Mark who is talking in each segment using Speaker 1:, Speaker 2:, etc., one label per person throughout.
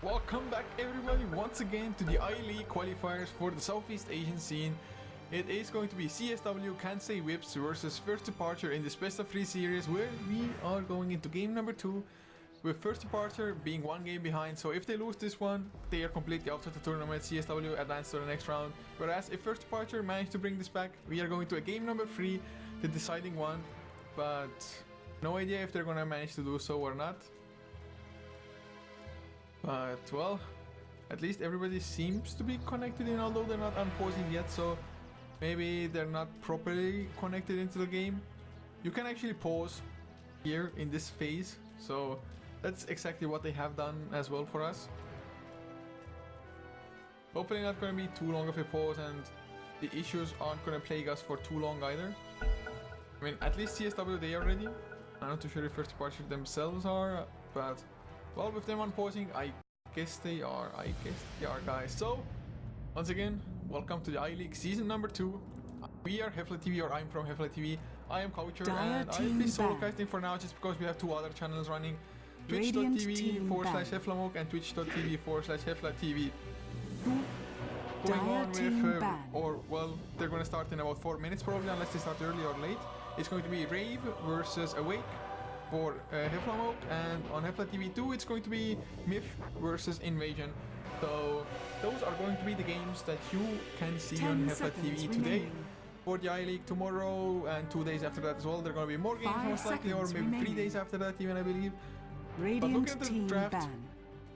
Speaker 1: Welcome back everybody once again to the I-League qualifiers for the Southeast Asian scene. It is going to be CSW Kansai Whips versus First Departure in this best of 3 series, where we are going into game number 2 with First Departure being 1 game behind. So if they lose this one, they are completely out of the tournament. CSW advance to the next round, whereas if First Departure manage to bring this back, we are going to a game number 3, the deciding one, but no idea if they're gonna manage to do so or not. But well, at least everybody seems to be connected in, although they're not unpausing yet, so maybe they're not properly connected into the game. You can actually pause here in this phase, so that's exactly what they have done as well for us. Hopefully not going to be too long of a pause, and the issues aren't going to plague us for too long either. I mean, at least CSW, they are ready. I'm not too sure if First Departure themselves are, but well, with them unpausing, I guess they are. Guys. So once again, welcome to the I-League season number 2. We are Hefla TV, or I'm from Hefla TV. I am Couchor, and I'll be solo casting for now just because we have 2 other channels running. Twitch.tv/HeflaMoke and Twitch.tv/HeflaTV. Going on with, or well, they're going to start in about 4 minutes probably, unless they start early or late. It's going to be Rave versus Awake for HeflaMoke, and on Hefla TV 2 it's going to be Myth versus Invasion. So those are going to be the games that you can see on Hefla TV today. For the I-League tomorrow and 2 days after that as well, there are going to be more games most likely, or maybe 3 days after that even, I believe. But looking at the draft,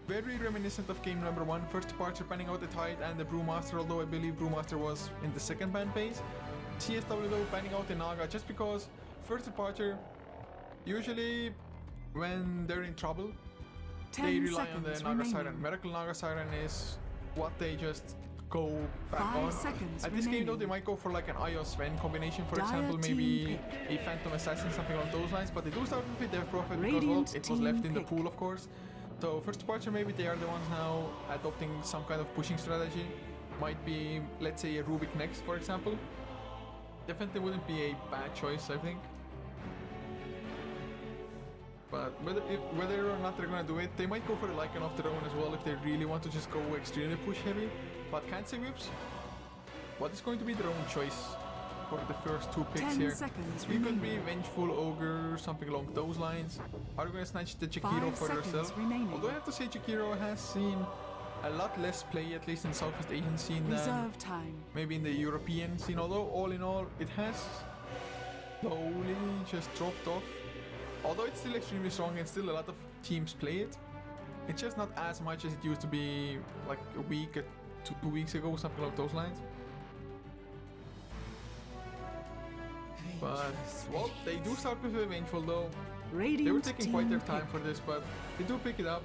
Speaker 1: very reminiscent of game number 1, First Departure panning out the Tide and the Brewmaster, although I believe Brewmaster was in the second ban phase. CSW though panning out the Naga, just because First Departure, usually when they're in trouble, they rely on the Naga Siren. Miracle Naga Siren is what they just go back on. At this game though, they might go for like an Io Sven combination, for example, maybe a Phantom Assassin, something along those lines, but they do start with a Dev Prophet because, well, it was left in the pool, of course. So First Departure, maybe they are the ones now adopting some kind of pushing strategy. Might be, let's say, a Rubik next, for example. Definitely wouldn't be a bad choice, I think. But whether or not they're gonna do it, they might go for the Lycan of their own as well if they really want to just go extremely push heavy. But Kansai Whips, what is going to be their own choice for the first 2 picks here? It could be Vengeful Ogre, something along those lines. Are we gonna snatch the Jakiro for themselves? Although I have to say Jakiro has seen a lot less play, at least in Southeast Asian scene, than maybe in the European scene. Although all in all, it has slowly just dropped off. Although it's still extremely strong and still a lot of teams play it, it's just not as much as it used to be like a week or 2 weeks ago, something along those lines. But well, they do start with a Vengeful though. They were taking quite their time for this, but they do pick it up.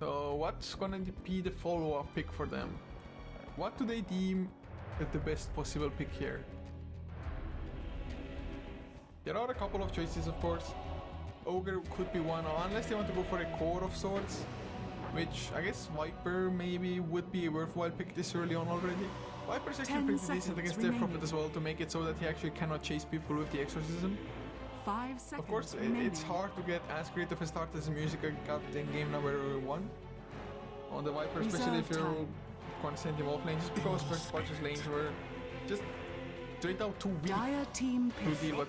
Speaker 1: So what's gonna be the follow-up pick for them? What do they deem the best possible pick here? There are a couple of choices, of course. Ogre could be one, unless they want to go for a core of sorts, which I guess Viper maybe would be a worthwhile pick this early on already. Viper's actually pretty decent against their Prophet as well, to make it so that he actually cannot chase people with the Exorcism.
Speaker 2: 5 seconds
Speaker 1: of course, it's hard to get as great of a start as the music I got in game number 1 on the Viper, especially if you're going to send him off lane, just because First Departure's lanes were just straight out too weak to deal with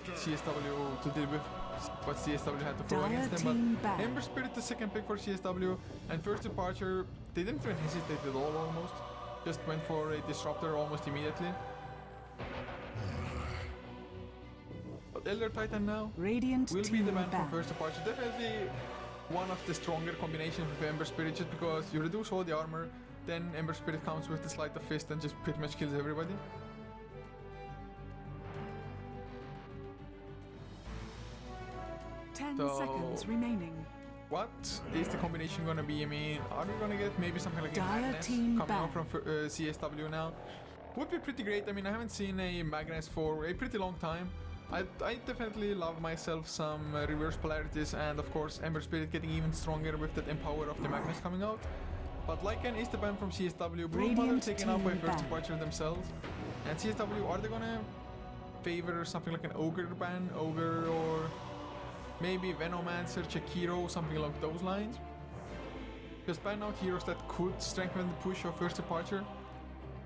Speaker 1: what CSW had to throw against them. But Ember Spirit, the second pick for CSW, and First Departure, they didn't even hesitate at all almost. Just went for a Disruptor almost immediately. But Elder Titan now will be the man from First Departure. Definitely one of the stronger combinations with Ember Spirit, just because you reduce all the armor, then Ember Spirit comes with the Sleight of Fist and just pretty much kills everybody.
Speaker 2: 10 seconds remaining.
Speaker 1: What is the combination gonna be? I mean, are we gonna get maybe something like a Magnus coming out from CSW now? Would be pretty great. I mean, I haven't seen a Magnus for a pretty long time. I definitely love myself some reverse polarities, and of course Ember Spirit getting even stronger with that Empower of the Magnus coming out. But Lycan is the ban from CSW, Broodmother taken out by First Departure themselves. And CSW, are they gonna favor something like an Ogre ban? Ogre or Maybe Venomancer, Chekiro, something along those lines. Just ban out heroes that could strengthen the push of first departure.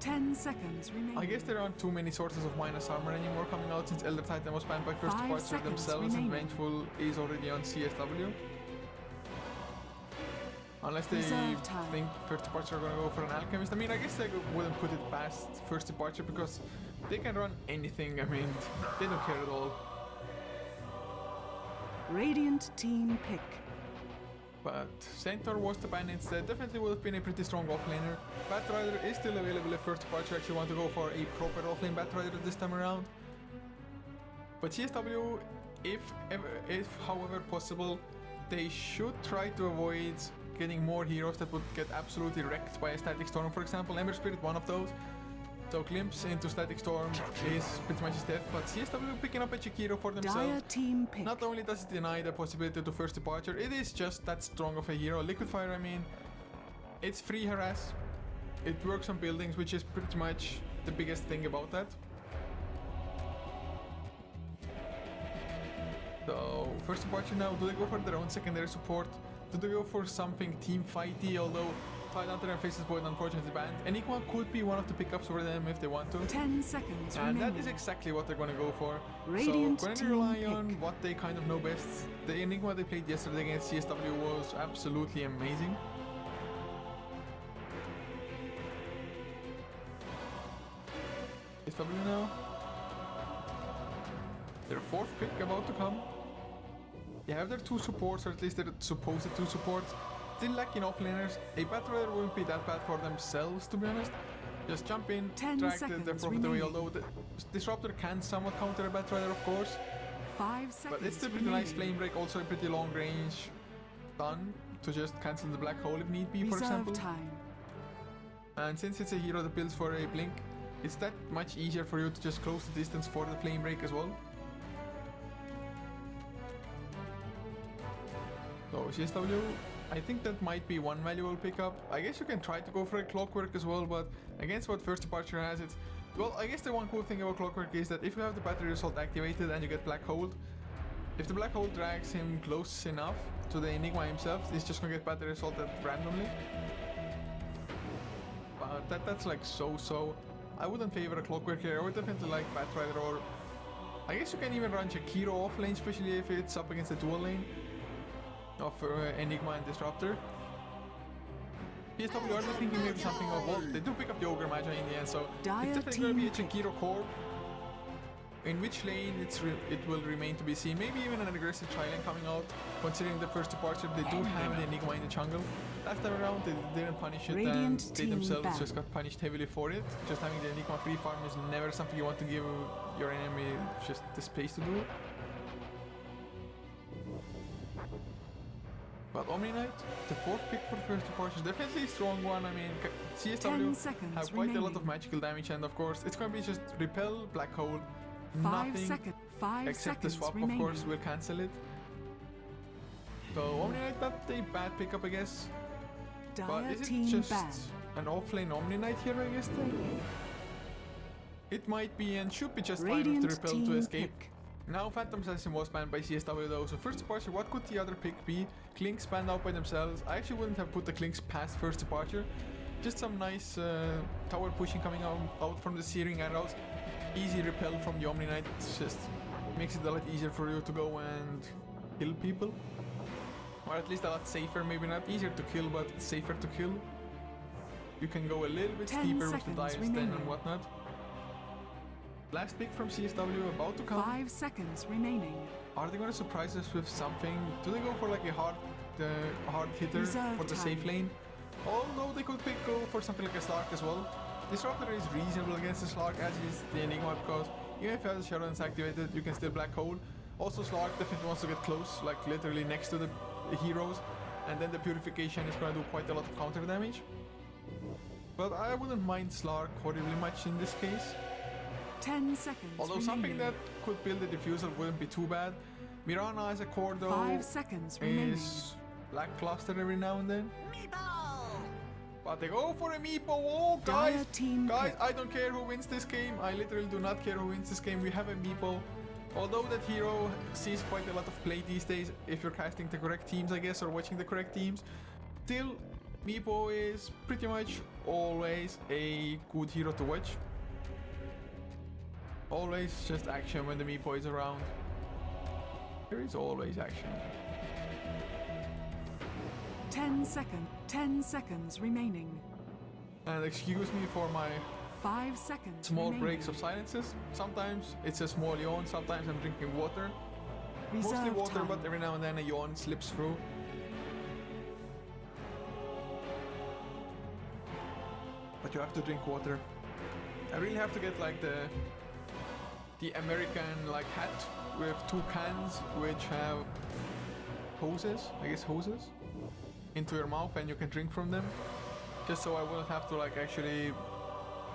Speaker 2: 10 seconds remaining.
Speaker 1: I guess there aren't too many sources of minus armor anymore coming out since Elder Titan was banned by first
Speaker 2: 5
Speaker 1: departure
Speaker 2: seconds
Speaker 1: themselves
Speaker 2: remaining.
Speaker 1: and Vengeful is already on CSW. Unless they
Speaker 2: Reserve time.
Speaker 1: think first departure are gonna go for an alchemist. I mean, I guess they wouldn't put it past first departure because they can run anything. I mean, they don't care at all.
Speaker 2: Radiant team pick.
Speaker 1: But Centaur was the ban instead. Definitely would have been a pretty strong offlaner. Batrider is still available if first departure actually want to go for a proper offlane Batrider this time around. But CSW, if however possible, they should try to avoid getting more heroes that would get absolutely wrecked by a Static Storm, for example. Ember Spirit, one of those. So Glimpse into Static Storm is pretty much his death, but CSW picking up a Chikiro for
Speaker 2: Dire
Speaker 1: themselves.
Speaker 2: team pick.
Speaker 1: Not only does it deny the possibility to first departure, it is just that strong of a hero. Liquid Fire, I mean, it's free harass. It works on buildings, which is pretty much the biggest thing about that. So, first departure now, do they go for their own secondary support? Do they go for something team fighty, although Tidehunter and Faceless Void unfortunately banned. Enigma could be one of the pickups for them if they want to.
Speaker 2: 10 seconds
Speaker 1: And
Speaker 2: remaining.
Speaker 1: that is exactly what they're going to go for.
Speaker 2: Radiant
Speaker 1: so, going to
Speaker 2: team
Speaker 1: rely on
Speaker 2: pick.
Speaker 1: what they kind of know best. The Enigma they played yesterday against CSW was absolutely amazing. CSW now. Their fourth pick about to come. They have their two supports, or at least their supposed two supports. Still lacking offlaners. A Batrider wouldn't be that bad for themselves, to be honest. Just jump in,
Speaker 2: 10
Speaker 1: drag the
Speaker 2: seconds
Speaker 1: profit away,
Speaker 2: remaining.
Speaker 1: although the Disruptor can somewhat counter a Batrider, of course.
Speaker 2: 5 seconds
Speaker 1: But it's still pretty
Speaker 2: remaining.
Speaker 1: nice flame break, also a pretty long range stun to just cancel the black hole if need be, for
Speaker 2: Reserve
Speaker 1: example.
Speaker 2: time.
Speaker 1: And since it's a hero that builds for a blink, it's that much easier for you to just close the distance for the flame break as well. So CSW, I think that might be one valuable pickup. I guess you can try to go for a Clockwork as well, but against what first departure has, it's... Well, I guess the one cool thing about Clockwork is that if you have the battery assault activated and you get Black Hold, if the Black Hole drags him close enough to the Enigma himself, he's just gonna get battery assaulted randomly. But that's like so-so. I wouldn't favor a Clockwork here. I would definitely like Batrider, or... I guess you can even run Chikiro off lane, especially if it's up against the dual lane of Enigma and Disruptor. PSW are thinking maybe something of, well, they do pick up the Ogre Magi in the end, so
Speaker 2: Dire
Speaker 1: it's definitely going to be a
Speaker 2: team
Speaker 1: Chikiro core. In which lane it will remain to be seen. Maybe even an aggressive tri-lane coming out, considering the first departure. They do have the Enigma in the jungle. Last time around they didn't punish it,
Speaker 2: Radiant
Speaker 1: and they
Speaker 2: team
Speaker 1: themselves
Speaker 2: back.
Speaker 1: just got punished heavily for it. Just having the Enigma free farm is never something you want to give your enemy just the space to do. But Omni Knight, the fourth pick for first departure, is definitely a strong one. I mean,
Speaker 2: 10
Speaker 1: CSW
Speaker 2: seconds
Speaker 1: have quite a lot of
Speaker 2: remaining.
Speaker 1: magical damage, and of course, it's going to be just repel, black hole,
Speaker 2: 5
Speaker 1: nothing
Speaker 2: seconds. 5
Speaker 1: except the
Speaker 2: seconds
Speaker 1: swap,
Speaker 2: remaining.
Speaker 1: of course, will cancel it. So Omni Knight, not a bad pickup, I guess. But
Speaker 2: Dire
Speaker 1: is it
Speaker 2: team
Speaker 1: just
Speaker 2: ban.
Speaker 1: an offlane Omni Knight here, I guess? Then? It might be, and should be just fine with
Speaker 2: Radiant
Speaker 1: the repel to
Speaker 2: team
Speaker 1: escape.
Speaker 2: pick.
Speaker 1: Now Phantom Assassin was banned by CSW though, so first departure, what could the other pick be? Clinks banned out by themselves. I actually wouldn't have put the Clinks past first departure. Just some nice tower pushing coming out from the Searing Arrows. Easy repel from the Omni Knight, just makes it a lot easier for you to go and kill people. Or at least a lot safer, maybe not easier to kill, but safer to kill. You can go a little bit
Speaker 2: 10
Speaker 1: steeper with the
Speaker 2: seconds
Speaker 1: dives then
Speaker 2: remaining.
Speaker 1: and whatnot. Last pick from CSW about to come.
Speaker 2: 5 seconds remaining.
Speaker 1: Are they going to surprise us with something? Do they go for like a hard hitter
Speaker 2: Reserve
Speaker 1: for the
Speaker 2: time.
Speaker 1: safe lane? Although they could go for something like a Slark as well. Disruptor is reasonable against the Slark, as is the Enigma, because even if it has Shadow Dance activated, you can still black hole. Also Slark definitely wants to get close, like literally next to the heroes, and then the Purification is going to do quite a lot of counter damage. But I wouldn't mind Slark horribly much in this case.
Speaker 2: 10 seconds
Speaker 1: Although
Speaker 2: remaining.
Speaker 1: something that could build a diffusal wouldn't be too bad. Mirana as a core though
Speaker 2: 5 seconds remaining.
Speaker 1: is lackluster every now and then. But they go for a Meepo. Oh
Speaker 2: Dire
Speaker 1: guys,
Speaker 2: team
Speaker 1: guys,
Speaker 2: pick.
Speaker 1: I don't care who wins this game. I literally do not care who wins this game. We have a Meepo. Although that hero sees quite a lot of play these days if you're casting the correct teams, I guess, or watching the correct teams, still, Meepo is pretty much always a good hero to watch. Always just action when the Meepo is around. There is always action.
Speaker 2: 10 seconds. 10 seconds remaining.
Speaker 1: And excuse me for my
Speaker 2: 5 seconds
Speaker 1: small
Speaker 2: remaining.
Speaker 1: breaks of silences. Sometimes it's a small yawn, sometimes I'm drinking water.
Speaker 2: Reserve
Speaker 1: Mostly water,
Speaker 2: time.
Speaker 1: but every now and then a yawn slips through. But you have to drink water. I really have to get like the American like hat with 2 cans which have hoses, I guess hoses, into your mouth and you can drink from them. Just so I wouldn't have to like actually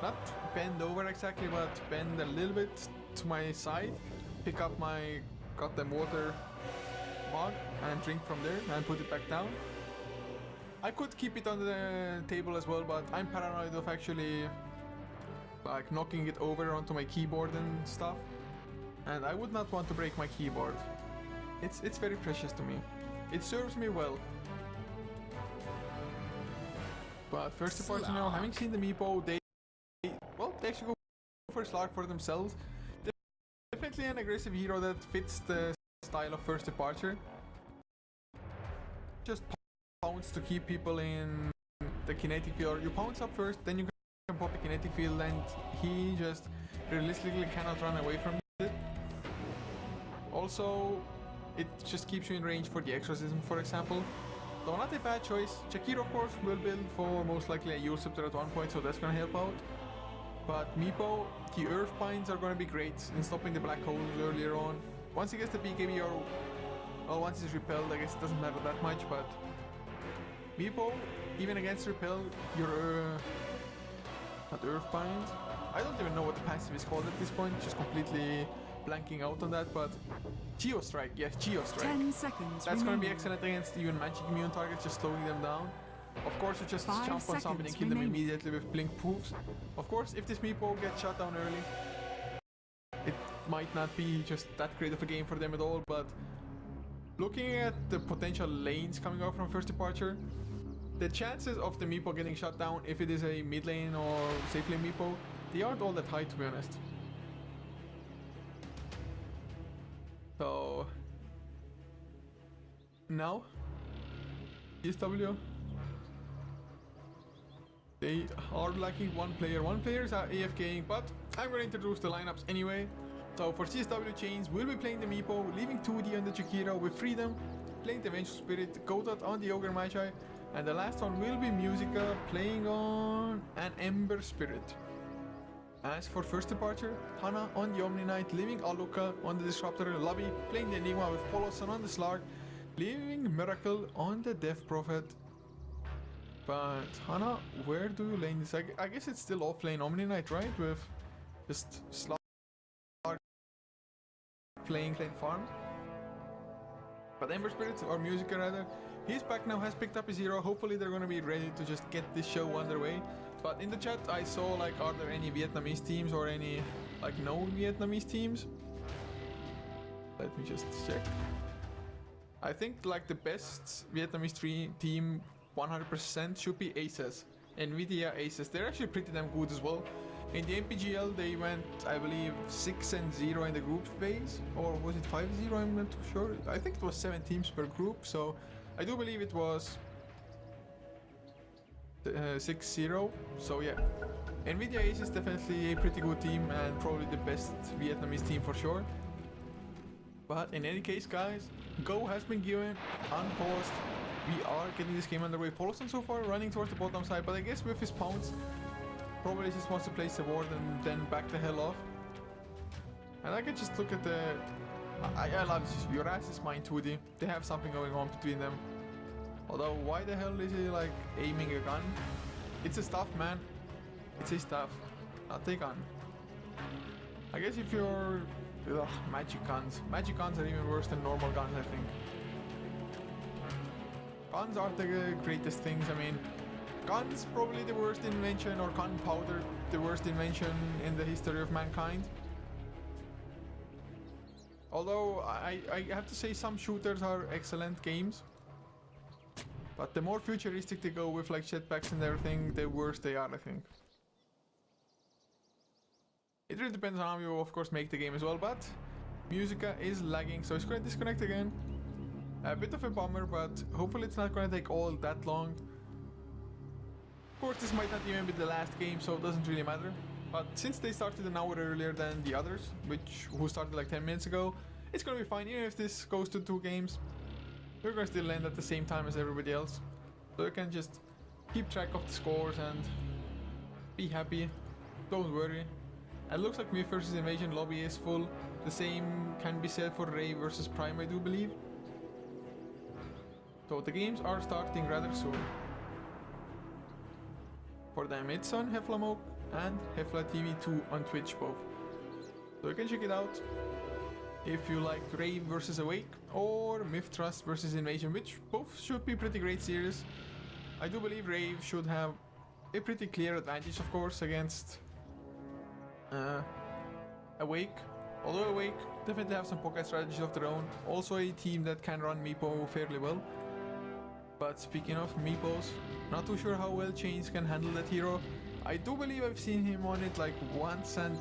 Speaker 1: not bend over exactly, but bend a little bit to my side, pick up my goddamn water mug and drink from there and put it back down. I could keep it on the table as well, but I'm paranoid of actually like knocking it over onto my keyboard and stuff, and I would not want to break my keyboard. It's very precious to me. It serves me well. But first of all, you know, having seen the Meepo, they actually go for Slug for themselves. Definitely an aggressive hero that fits the style of First Departure. Just pounce to keep people in the kinetic field. You pounce up first, then you can pop a kinetic field, and he just realistically cannot run away from it. Also, it just keeps you in range for the exorcism, for example. So not a bad choice. Couchor, of course, will build for most likely a Eul Scepter at one point, so that's gonna help out. But Meepo, the Earth Pines are gonna be great in stopping the black holes earlier on. Once he gets the BKB, or well, once he's repelled, I guess it doesn't matter that much, but Meepo, even against repel, your not Earth Pines. I don't even know what the passive is called at this point, just completely blanking out on that, but Geo Strike, yes, Geo Strike.
Speaker 2: 10 seconds
Speaker 1: That's going to be
Speaker 2: remaining.
Speaker 1: excellent against even magic immune targets, just slowing them down. Of course, you just
Speaker 2: 5
Speaker 1: jump on somebody and
Speaker 2: seconds
Speaker 1: kill them
Speaker 2: remaining.
Speaker 1: immediately with blink proofs. Of course, if this Meepo gets shot down early, it might not be just that great of a game for them at all, but looking at the potential lanes coming out from First Departure, the chances of the Meepo getting shot down, if it is a mid lane or safe lane Meepo, they aren't all that high, to be honest. So now CSW, they are lacking one player. One player is AFKing, but I'm going to introduce the lineups anyway. So for CSW Chains, we'll be playing the Meepo, leaving 2D on the Couchor with Freedom, playing the Vengeful Spirit, Godot on the Ogre Magi, and the last one will be Musica, playing on an Ember Spirit. As for First Departure, Hana on the Omni Knight, leaving Aluka on the Disruptor Lobby, playing the Enigma with Poloson on the Slark, leaving Miracle on the Death Prophet. But Hana, where do you lane this? I guess it's still off lane Omni Knight, right? With just Slark playing lane farm. But Ember Spirit, or Musica rather, he's back now, has picked up his hero. Hopefully they're gonna be ready to just get this show underway. But in the chat I saw like, are there any Vietnamese teams or any like known Vietnamese teams? Let me just check. I think like the best Vietnamese team 100% should be Aces. Nvidia Aces. They're actually pretty damn good as well. In the MPGL they went, I believe, 6-0 in the group phase, or was it 5-0? I'm not too sure. I think it was 7 teams per group, so I do believe it was 6-0. So yeah, Nvidia Ace is definitely a pretty good team and probably the best Vietnamese team for sure. But in any case, guys, go has been given, unpaused. We are getting this game underway. Poloson so far running towards the bottom side, but I guess with his pounce, probably just wants to place the ward and then back the hell off. And I can just look at the... I love this. Your ass is mine 2D. They have something going on between them. Although, why the hell is he like aiming a gun? It's a staff, man. It's a staff, not a gun. I guess if you're... Ugh, magic guns. Magic guns are even worse than normal guns, I think. Guns aren't the greatest things. I mean, guns probably the worst invention, or gunpowder the worst invention in the history of mankind. Although I have to say some shooters are excellent games. But the more futuristic they go with like jetpacks and everything, the worse they are, I think. It really depends on how you of course make the game as well, but Musica is lagging, so it's going to disconnect again. A bit of a bummer, but hopefully it's not going to take all that long. Of course this might not even be the last game, so it doesn't really matter. But since they started an hour earlier than the others, who started like 10 minutes ago, it's going to be fine. Even if this goes to 2 games, we're going to still end at the same time as everybody else. So you can just keep track of the scores and be happy. Don't worry. It looks like Myth vs Invasion lobby is full. The same can be said for Ray vs Prime, I do believe. So the games are starting rather soon. For them it's on Heflamoke and Hefla TV 2 on Twitch both. So you can check it out if you like Ray vs Awake or Myth Trust vs Invasion, which both should be pretty great series. I do believe Ray should have a pretty clear advantage, of course, against Awake. Although Awake definitely have some pocket strategies of their own. Also a team that can run Meepo fairly well. But speaking of Meepos, not too sure how well Chains can handle that hero. I do believe I've seen him on it like once and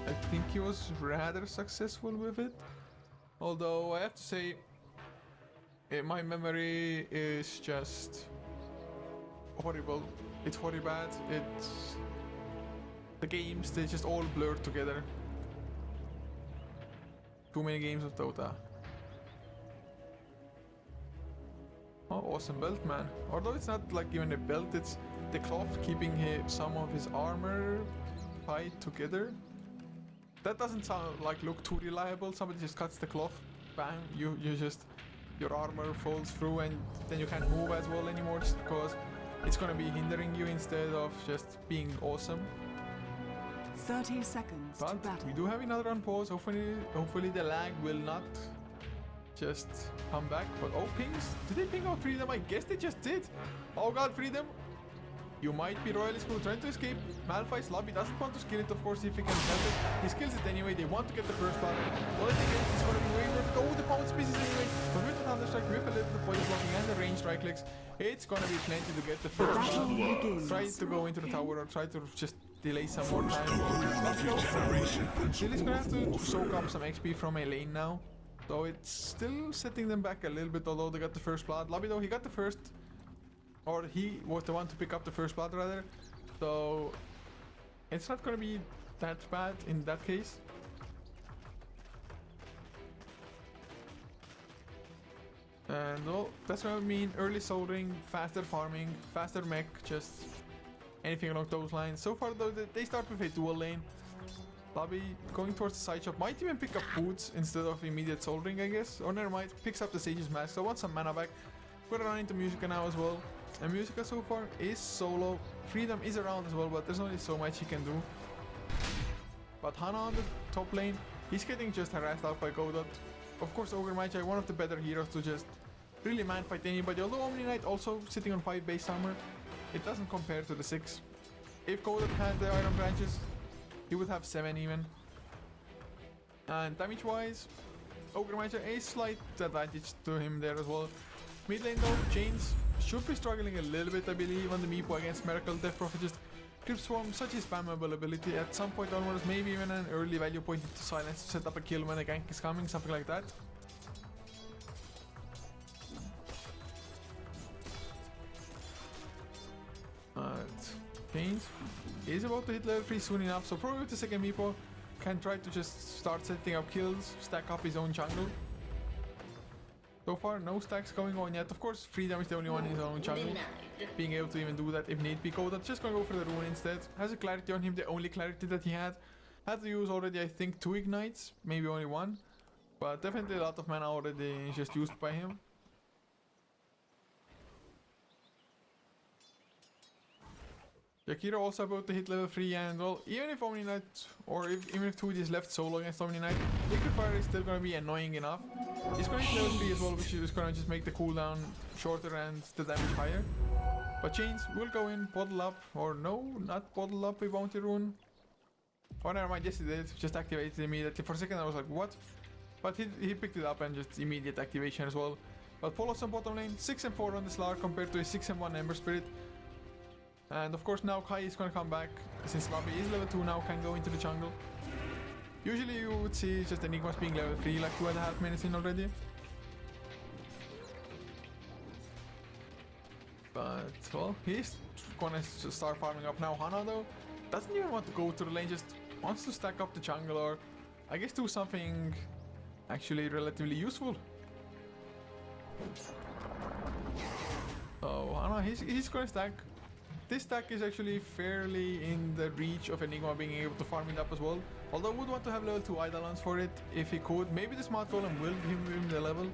Speaker 1: I think he was rather successful with it. Although I have to say, my memory is just horrible. It's horrible bad. The games, they just all blur together. Too many games of Dota. Oh, awesome belt, man. Although it's not like even a belt, it's the cloth keeping some of his armor tied together. That doesn't sound like look too reliable. Somebody just cuts the cloth, bang, you just, your armor falls through and then you can't move as well anymore just because it's gonna be hindering you instead of just being awesome.
Speaker 2: 30 seconds
Speaker 1: but
Speaker 2: to battle.
Speaker 1: We do have another on pause. Hopefully the lag will not just come back. But oh, pings! Did they ping out Freedom? I guess they just did. Oh god, Freedom! You might be royally screwed trying to escape. Malphite's lobby doesn't want to skill it, of course, if he can help it. He skills it anyway. They want to get the first blood. Well, I think it's going to be way worth it. Oh, the pound species anyway. But with the Thunder Strike, with a little bit of poison blocking and the range strike clicks, it's going to be plenty to get the first blood. Try to go into the tower or try to just delay some more time. Lily's going to have to soak up some XP from a lane now. So it's still setting them back a little bit, although they got the first blood. Lobby though, he got the first. Or he was the one to pick up the first blood rather. So it's not gonna be that bad in that case. And well, that's what I mean. Early soldering, faster farming, faster mech, just anything along those lines. So far though, they start with a dual lane. Lobby going towards the side shop, might even pick up boots instead of immediate soldering, I guess. Or never mind, picks up the Sage's Mask. So I want some mana back. Gonna run into Musica now as well. And Musica so far is solo. Freedom is around as well, but there's only so much he can do. But Hana on the top lane, he's getting just harassed out by Godot. Of course, Ogre Magi, one of the better heroes to just really man-fight anybody. Although Omni Knight also sitting on 5 base armor, it doesn't compare to the 6. If Godot had the Iron Branches, he would have 7 even. And damage-wise, Ogre Magi a slight advantage to him there as well. Mid lane though, Chains should be struggling a little bit, I believe, on the Meepo against Miracle. Death Prophet just Crypt Swarm, such a spammable ability. At some point onwards, maybe even an early value point into silence to set up a kill when a gank is coming, something like that. Chains is about to hit level 3 soon enough, so probably with the second Meepo can try to just start setting up kills, stack up his own jungle. So far, no stacks going on yet. Of course, Freedom is the only one in his own jungle. Being able to even do that if need be. Godot just gonna go for the rune instead. Has a clarity on him, the only clarity that he had. Had to use already, I think, 2 ignites, maybe only 1. But definitely a lot of mana already just used by him. Jakiro also about to hit level 3, and well, even if Omni Knight, or even if 2D is left solo against Omni Knight, Liquid Fire is still gonna be annoying enough. He's gonna hit level 3 as well, which is gonna just make the cooldown shorter and the damage higher. But Chains will go in, bottle up, or no, not bottle up a bounty rune. Oh, never mind, yes he did, just activated immediately. For a second I was like, what? But he picked it up and just immediate activation as well. But Polos on bottom lane, 6 and 4 on the Slar compared to a 6 and 1 Ember Spirit. And of course now Kai is gonna come back, since Lobby is level 2 now, can go into the jungle. Usually you would see just Enigmas being level 3 like 2.5 minutes in already. But well, he's gonna start farming up now. Hana though doesn't even want to go to the lane, just wants to stack up the jungle, or I guess do something actually relatively useful. Oh, Hana, he's gonna stack. This stack is actually fairly in the reach of Enigma being able to farm it up as well. Although I would want to have level 2 Eidolons for it if he could. Maybe the Smart Golem will give him the level.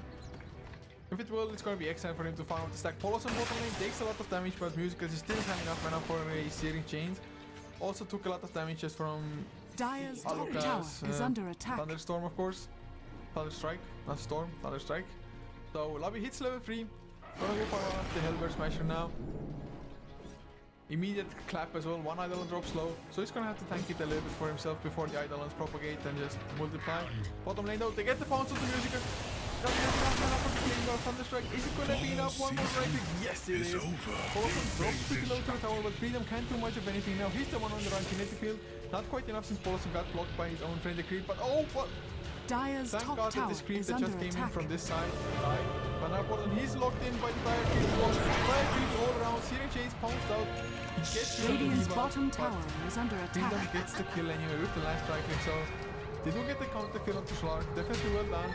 Speaker 1: If it will, it's going to be excellent for him to farm up the stack. Polos on bottom lane takes a lot of damage, but Musical is still having enough mana for a Searing Chains. Also took a lot of damage just from
Speaker 2: Dire's top tower is under attack.
Speaker 1: Thunderstorm, of course. Thunderstrike, not Storm, Thunderstrike. So Lobby hits level 3. Gonna go for the Hellbear Smasher now. Immediate clap as well, one Eidolon drops low, so he's gonna have to tank it a little bit for himself before the Eidolons propagate and just multiply. Bottom lane though, they get the pounce of the Musica. Thunderstrike, is it gonna be enough? One more right click? Yes it is! Awesome, drops pretty low to the tower, but Freedom can't do much of anything now. He's the one on the run, kinetic field. Not quite enough since Polson got blocked by his own friendly creep, but oh, what?
Speaker 2: Dire's
Speaker 1: Thank
Speaker 2: top
Speaker 1: God that
Speaker 2: tower
Speaker 1: this creep
Speaker 2: is
Speaker 1: that
Speaker 2: under
Speaker 1: just came
Speaker 2: attack.
Speaker 1: in from this side died. But now Portland, he's locked in by the Dire creep. Dire creeps all around, Searing Chains pounced out. He gets
Speaker 2: Radiant's
Speaker 1: the
Speaker 2: bottom tower is under
Speaker 1: Freedom
Speaker 2: attack.
Speaker 1: gets the kill anyway with the last strike, so they do get the counter kill onto Slark. Definitely well done.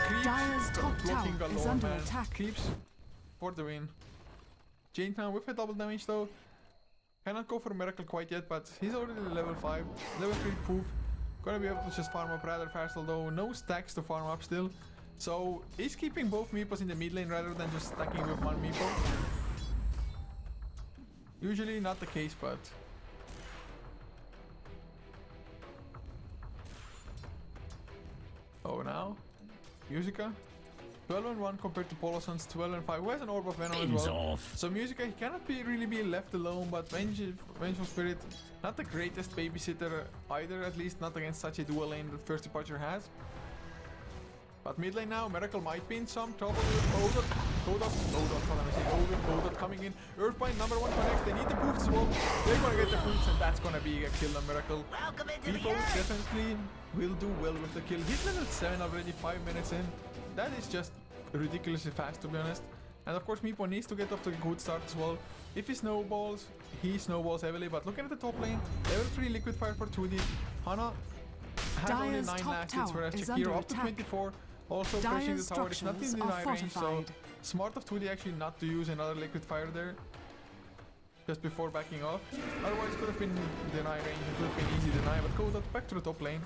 Speaker 1: Creeps
Speaker 2: Dire's top
Speaker 1: blocking
Speaker 2: tower is
Speaker 1: galore,
Speaker 2: under
Speaker 1: man.
Speaker 2: attack.
Speaker 1: Creeps for the win. Jane now with a double damage though. Cannot go for a miracle quite yet, but he's already level 5. Level 3 poof. Gonna be able to just farm up rather fast, although no stacks to farm up still. So he's keeping both Meepos in the mid lane rather than just stacking with one Meepo. Usually not the case, but oh, now Musica 12 and 1 compared to Poloson's 12 and 5, who has an Orb of Venom as well. So Musica, he cannot really be left alone, but Vengeful Spirit, not the greatest babysitter either, at least not against such a dual lane that First Departure has. But mid lane now, Miracle might be in some trouble with Godot coming in. Earthbind number 1 connects, they need the boosts as well. They're gonna get the boosts and that's gonna be a kill on Miracle. People definitely will do well with the kill. He's level 7 already, 5 minutes in. That is just ridiculously fast, to be honest. And of course Meepo needs to get off to a good start as well. If he snowballs heavily, but looking at the top lane, level 3 Liquid Fire for 2D. Hana has only 9 last hits, whereas Shakira up to 24. Also pushing the tower is not in the eye range, so smart of 2D actually not to use another Liquid Fire there. Just before backing off. Otherwise it could have been deny range, it could have been easy deny, but go back to the top lane.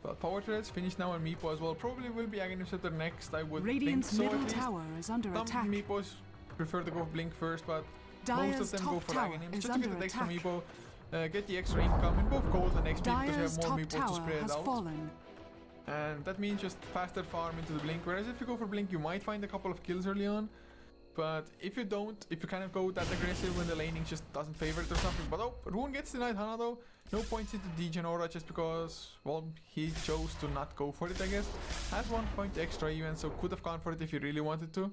Speaker 1: But Power Threads finished now on Meepo as well. Probably will be Aghanim Scepter next, I would
Speaker 2: Radiant's
Speaker 1: think so.
Speaker 2: middle tower is under
Speaker 1: Some
Speaker 2: attack.
Speaker 1: Meepos prefer to go for Blink first, but
Speaker 2: Dire's
Speaker 1: most of them go
Speaker 2: top
Speaker 1: for
Speaker 2: tower
Speaker 1: Aghanim.
Speaker 2: is
Speaker 1: Just to get
Speaker 2: under
Speaker 1: the extra
Speaker 2: attack.
Speaker 1: Meepo, get the extra income in both gold and XP because you
Speaker 2: Dire's
Speaker 1: have more
Speaker 2: top
Speaker 1: Meepos to
Speaker 2: tower
Speaker 1: spread
Speaker 2: has
Speaker 1: out.
Speaker 2: fallen.
Speaker 1: And that means just faster farm into the Blink, whereas if you go for Blink you might find a couple of kills early on. But if you don't, if you kind of go that aggressive when the laning just doesn't favor it or something. But oh, Rune gets denied Hana though. No points into Degen Aura just because, well, he chose to not go for it, I guess. Has 1 point extra even, so could have gone for it if he really wanted to.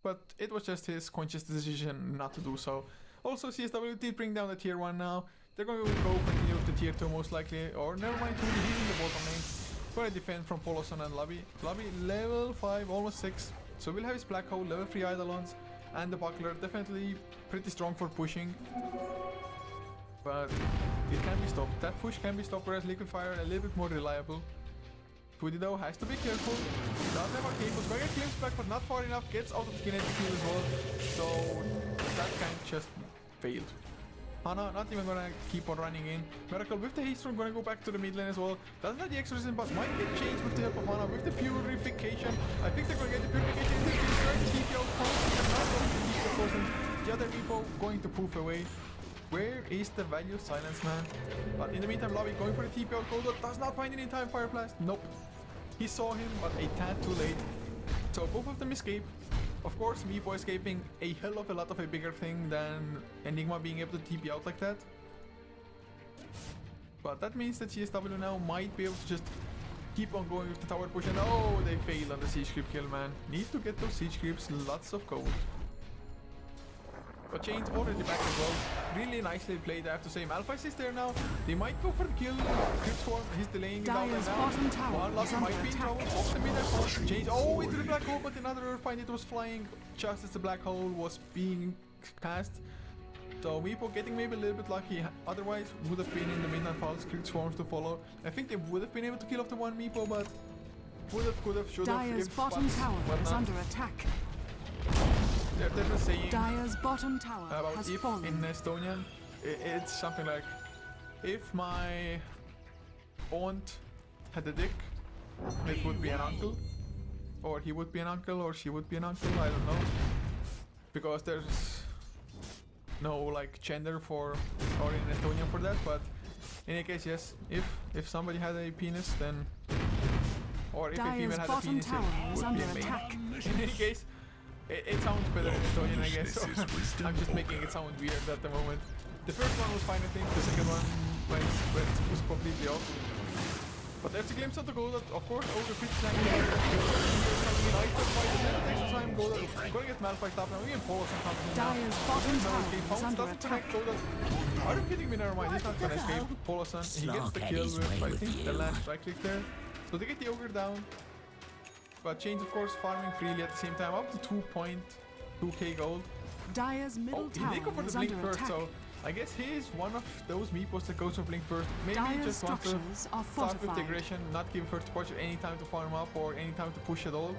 Speaker 1: But it was just his conscious decision not to do so. Also, CSW did bring down the tier 1 now. They're going to go continue with the tier 2 most likely. Or never mind, he's in the bottom lane. Gonna defend from Poloson and Lobby. Lobby level 5, almost 6. So we'll have his Black Hole, level 3 Eidolons, and the Buckler. Definitely pretty strong for pushing. But it can be stopped. That push can be stopped, whereas Liquid Fire a little bit more reliable. Twitty though has to be careful. Doesn't have a cable. Swagger claims back, but not far enough. Gets out of the kinetic field as well. So that kind just failed. Hana not even gonna keep on running in. Miracle with the haste rune gonna go back to the mid lane as well. Doesn't have the exorcism, but might get changed with the help of Hana with the purification. I think they're gonna get the purification. They're trying to keep you out close. They're not going to keep the frozen. The other Meepo going to poof away. Where is the value silence, man? But in the meantime, Lobby going for the TP out. Goldo does not find it in time. Fire Blast. Nope. He saw him, but a tad too late. So both of them escape. Of course, Meepo escaping a hell of a lot of a bigger thing than Enigma being able to TP out like that. But that means that CSW now might be able to just keep on going with the tower push, and oh, they failed on the siege creep kill, man. Need to get those siege creeps, lots of gold. But Chain's already back as well. Really nicely played, I have to say. Malphite is there now. They might go for the kill. Crypt Swarm, he's delaying it out and now. One lock might be in trouble. Off the mid and Chain's into the black hole, but another Earthbind, it was flying just as the black hole was being cast. So Meepo getting maybe a little bit lucky, otherwise would have been in the midnight pulse, Crypt Swarms to follow. I think they would have been able to kill off the one Meepo, but would have, could have, should have.
Speaker 2: Dire's bottom tower is under attack.
Speaker 1: There's a saying
Speaker 2: Dire's bottom tower
Speaker 1: about
Speaker 2: has
Speaker 1: if
Speaker 2: fallen.
Speaker 1: in Estonian, it's something like, if my aunt had a dick, it would be an uncle, or he would be an uncle, or she would be an uncle, I don't know, because there's no like gender for, or in Estonian for that, but in any case, yes, if somebody had a penis, then, or if a female had a penis, it would be a male. In any case, it sounds better in Estonian, I guess. I'm just making it sound weird at the moment. The first one was fine, I think. The second one was completely off. But there's a glimpse of the goal that, of course, over 50 seconds. Extra time, Golden gonna get Malphite up now. Even Polosan comes in now.
Speaker 2: Dire's bottom tower is under attack.
Speaker 1: Are you kidding me? Never mind. He's not gonna escape. Polosan, he gets the kill with, I think, the last strike click there. So they get the ogre down. But Chains, of course, farming freely at the same time, up to 2.2k gold.
Speaker 2: Dire's middle tower
Speaker 1: They go for the
Speaker 2: is
Speaker 1: blink
Speaker 2: under
Speaker 1: first,
Speaker 2: attack.
Speaker 1: so I guess he is one of those Meepos that goes for blink first. Maybe
Speaker 2: Dire's
Speaker 1: just wants to
Speaker 2: structures are
Speaker 1: start with the
Speaker 2: fortified.
Speaker 1: aggression, not give first Couchor any time to farm up or any time to push at all.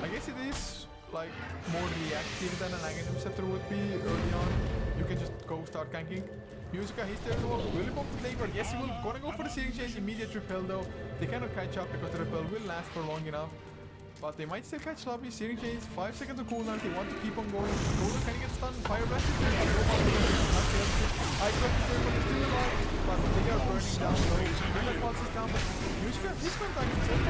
Speaker 1: I guess it is like more reactive than an Aghanim Scepter would be early on. You can just go start ganking. Musica, he's there as well. Will he pop the flavor? Yes, he will. Gonna go for the searing change. Immediate repel though. They cannot catch up because the repel will last for long enough. But they might still catch Lobby. Searing change, 5 seconds of cooldown. They want to keep on going. Golden can he get stunned? Fire blast is there. I got the there, but they're still alive. But they are burning down low. Midnight Pulse is down, but Musica, he's going back himself.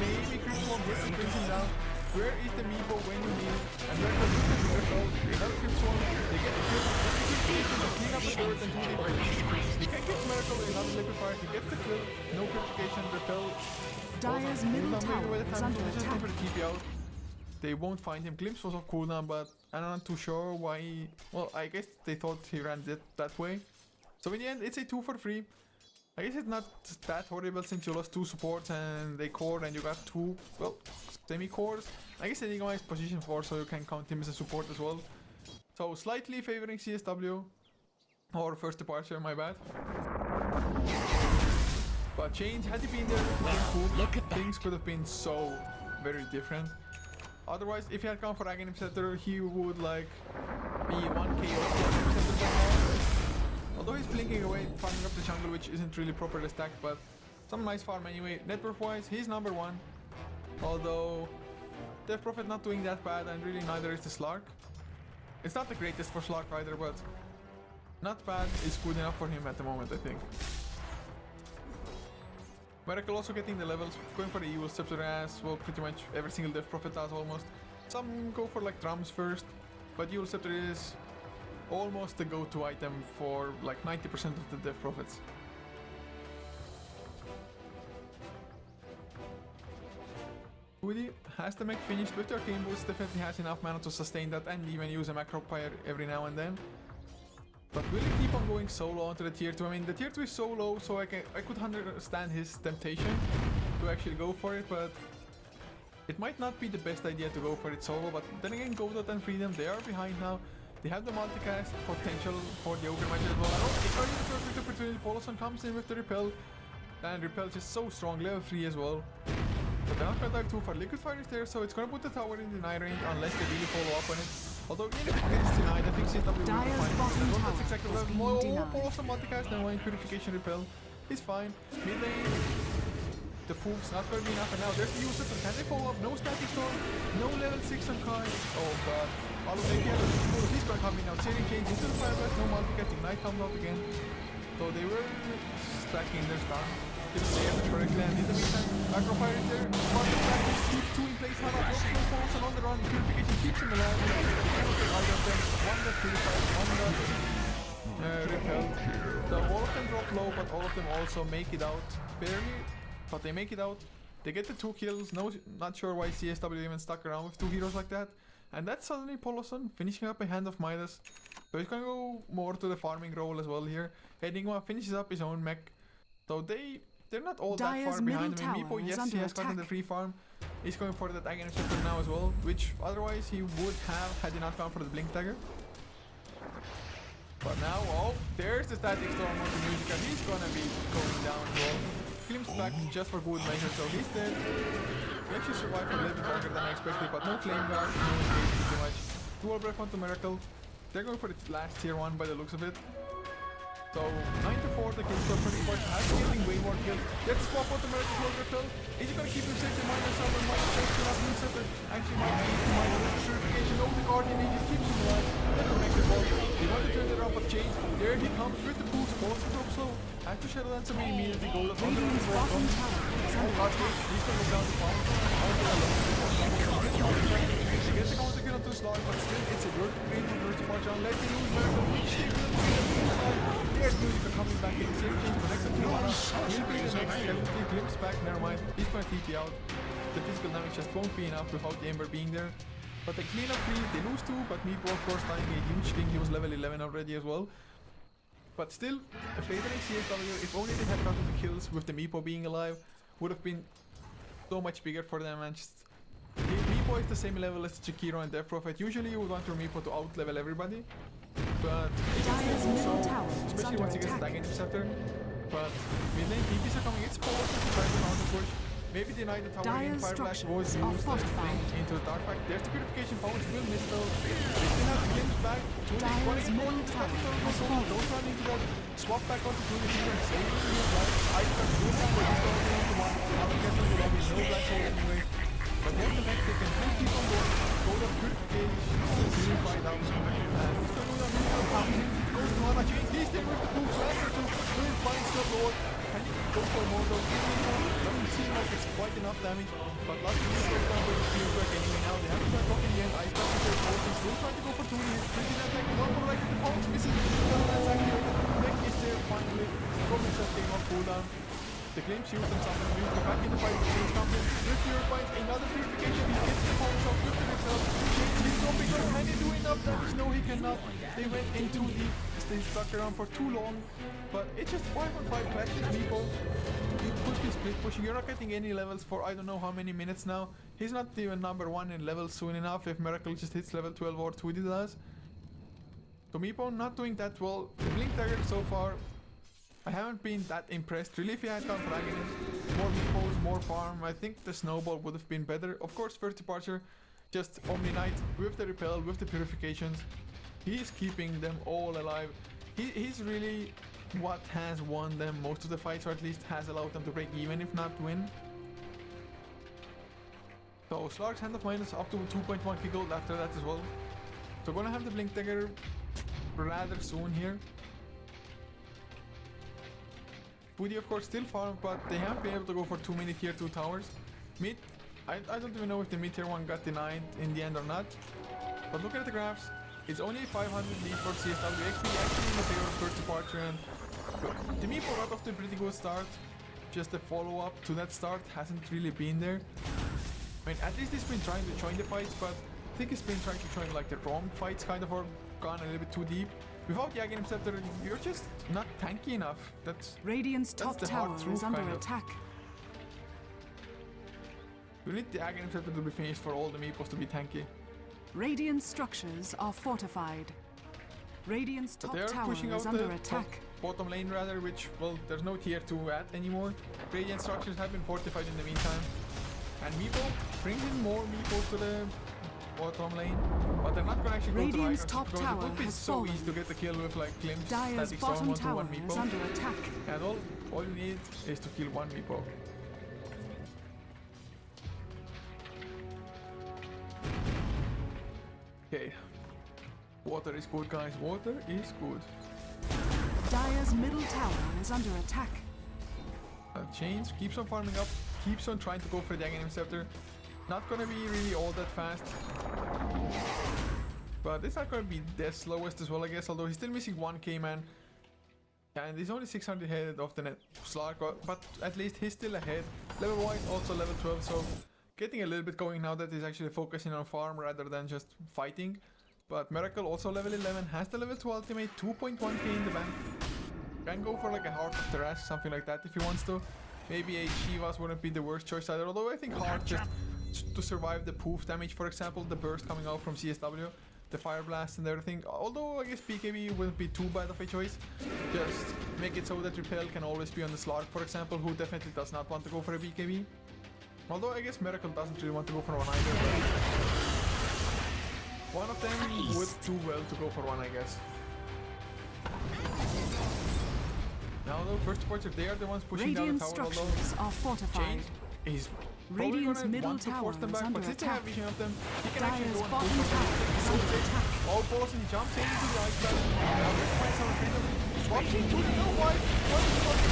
Speaker 1: Maybe Crypt Swarm, yes, he brings him down. Where is the Meepo when you need it? And where does the Miracle? Another Crypt Swarm. They get the kill. They clean up the dirt and do the break. He can get Miracle with another Liquid Fire. He gets the kill. No purification, repel.
Speaker 2: Dire's middle tower is under attack.
Speaker 1: For the TP out. They won't find him. Glimpse was off cooldown, but I'm not too sure why he... Well, I guess they thought he ran that way. So in the end, it's a 2 for 3. I guess it's not that horrible since you lost 2 supports and they core and you got 2, well, semi-cores. I guess Enigma is position 4, so you can count him as a support as well. So slightly favoring CSW. Or first departure, my bad. But Chains, had he been there,
Speaker 3: Look at that.
Speaker 1: things could have been so very different. Otherwise, if he had gone for Aghanim Scepter, he would like be 1k off Aghanim Scepter by now. Although he's blinking away, farming up the jungle, which isn't really properly stacked, but some nice farm anyway. Net worth wise, he's number 1. Although Death Prophet not doing that bad, and really neither is the Slark. It's not the greatest for Slark either, but not bad is good enough for him at the moment, I think. Miracle also getting the levels, going for the Evil Scepter as well, pretty much every single Death Prophet does almost. Some go for like drums first, but Evil Scepter is almost the go-to item for like 90% of the Death Prophets. Woody has the mech finished with the Arcane Boost, definitely has enough mana to sustain that and even use a Macro Pyre every now and then. But will he keep on going solo onto the tier 2? I mean, the tier 2 is so low, so I could understand his temptation to actually go for it, but it might not be the best idea to go for it solo. But then again, Godot and Freedom, they are behind now. They have the multicast potential for the Ogre match as well. And oh, early the perfect opportunity. Polosan comes in with the Repel, and Repel is just so strong, level 3 as well. But they're not gonna dive too far. Liquid Fire is there, so it's gonna put the tower in deny range unless they really follow up on it. Although even if it gets denied, I think CSW will be fine. That's exactly what Polosan multicast and one Purification Repel is fine. Mid lane, the poof's not gonna be enough, and now there's the user. Can they follow up? No Static Storm, no level 6 on Kai. Oh god. Although maybe he's gonna come in now. Searing change into the Fire Blast, no multicast, Ignite comes out again. So they were stacking their stun. didn't lay it correctly, and in the meantime, Acrofire is there. But the fact is, keeps two in place. Hana drops no falls and on the run. Purification keeps him alive. They cannot take either of them. One got purified, one got repelled. So all of them drop low, but all of them also make it out barely. But they make it out. They get the 2 kills. No, not sure why CSW even stuck around with 2 heroes like that. And that's suddenly Poloson finishing up a Hand of Midas. So he's gonna go more to the farming role as well here. Enigma finishes up his own mech. So they're not all that far behind him. Meepo, yes, he has gotten the free farm. He's going for that Aghanim Scepter now as well, which otherwise he would have had he not gone for the Blink Dagger. But now, oh, there's the Static Storm on the music, and he's gonna be going down as well. Glimpse back just for good measure, so he's dead. He actually survived a little bit longer than I expected, but no Flame Guard, no escape too much. Dual Breath onto Miracle. They're going for its last tier 1 by the looks of it. So 9-4, the kill score pretty much has getting way more kills. Let's swap out the Miracle Dual Repel. Is he gonna keep him safe? Minus 7, minus 6, not blue scepter. Actually might be minus purification. No, the Guardian, he just keeps him alive. Let's connect the ball. They want to turn it around, but change. There he comes with the boost. Balls to drop slow. Had to Shadow Dance away immediately. Goal of under the ball. Oh god, he's gonna look down the farm. He gets the counter kill onto Slog, but still it's a good green from first to march on. Let me lose Miracle, which they will. There's Musica coming back in. Same change connected to Hana. He'll be the next definitely glimpse back. Never mind. He's gonna TP out. The physical damage just won't be enough without the Ember being there. But they clean up 3, they lose 2, but Meepo of course dying a huge thing. He was level 11 already as well. But still, a favoring CSW, if only they had gotten the kills with the Meepo being alive, would have been so much bigger for them. And just Meepo is the same level as Chikiro and Death Prophet. Usually you would want your Meepo to out-level everybody. But also, especially once he gets the Aghanim Scepter. But mid lane TPs are coming, it's Poloson to try to counter push. Maybe deny the tower in Fire Blast was used into the Dark Pack. There's the Purification Pounce, will miss though. They still have the glimpse back. Dyer's middle tower has fallen. Don't run into that. Swap back onto Tunic here and save it in his life. I can do that, but he's going into one. Now he gets into lobby, no black hole anyway. But they have the mech, they can still keep on going. Go to Purification, purify down. And who's going to do that? Goes to Hana, change. He's still with the boost. Last or 2. Will find still Lord. Can you go for more though? Doesn't seem like it's quite enough damage, but last week they down with the field work anyway. Now they have to try in the end. Ice Pack is their goal. He's still trying to go for 2 hits. Pretty that like one more like the pounce misses. That's activated. Neck is there finally. Goblin just came off cooldown. The Glimpse used them something. Use them back in the fight. Change comes in. With Purifies. Another purification. He gets the pounce off with himself. Change is dropping. Can he do enough damage? No, he cannot. They went in too deep. They stuck around for too long. But it's just 5-on-5 clashes, people. You could be split pushing. You're not getting any levels for I don't know how many minutes now. He's not even number 1 in levels soon enough if Miracle just hits level 12 or 2 does. So Meepo not doing that well. The Blink Dagger so far, I haven't been that impressed. Really, if he had gone for Aghanim, more Meepos, more farm, I think the Snowball would have been better. Of course, first departure, just Omni Knight with the Repel, with the Purifications. He's keeping them all alive. He's really what has won them most of the fights, or at least has allowed them to break even, if not win. So Slark's Hand of Midas up to 2.1k gold after that as well. So gonna have the Blink Dagger rather soon here. Woody of course still farm, but they haven't been able to go for too many tier 2 towers. Mid, I don't even know if the mid tier 1 got denied in the end or not. But looking at the graphs, it's only 500 lead for CSW XP, actually in the favor of first departure, and the Meepo got off to a pretty good start. Just the follow-up to that start hasn't really been there. I mean, at least he's been trying to join the fights, but I think he's been trying to join like the wrong fights kind of, or gone a little bit too deep. Without the Aghanim Scepter, you're just not tanky enough.
Speaker 2: Radiant's top tower is under attack.
Speaker 1: You need the Aghanim Scepter to be finished for all the Meepos to be tanky.
Speaker 2: Radiant structures are fortified. Radiant's top tower is under attack.
Speaker 1: Bottom lane rather, which, well, there's no tier 2 at anymore. Radiant structures have been fortified in the meantime. And Meepo brings in more Meepos to the bottom lane, but they're not gonna actually go to Radiant's top tower it would be so easy to get the kill with like Glimpse, Static Storm onto one Meepo.
Speaker 2: Is under attack.
Speaker 1: And all you need is to kill one Meepo. Okay. Water is good, guys. Water is good.
Speaker 2: Dire's middle tower is under attack.
Speaker 1: Chains keeps on farming up, keeps on trying to go for the Aghanim Scepter. Not gonna be really all that fast. But it's not gonna be the slowest as well, I guess, although he's still missing 1k, man. And he's only 600 ahead of the net Slark, but at least he's still ahead. Level 1, also level 12, so getting a little bit going now that he's actually focusing on farm rather than just fighting. But Miracle, also level 11, has the level 2 ultimate, 2.1k in the bank. Can go for like a Heart of Thrash, something like that if he wants to. Maybe a Shivas wouldn't be the worst choice either, although I think Heart just to survive the poof damage, for example, the burst coming out from CSW, the Fire Blast and everything. Although I guess BKB wouldn't be too bad of a choice. Just make it so that Repel can always be on the Slark, for example, who definitely does not want to go for a BKB. Although I guess Miracle doesn't really want to go for one either, but one of them would do well to go for one, I guess. Now though, first supports, they are the ones pushing down the tower, although Change is probably gonna want to force them back, but since they have vision of them, he can actually go and push them. All balls and he jumps into the ice blast. Now let's find some freedom. Swatching to the no why? What is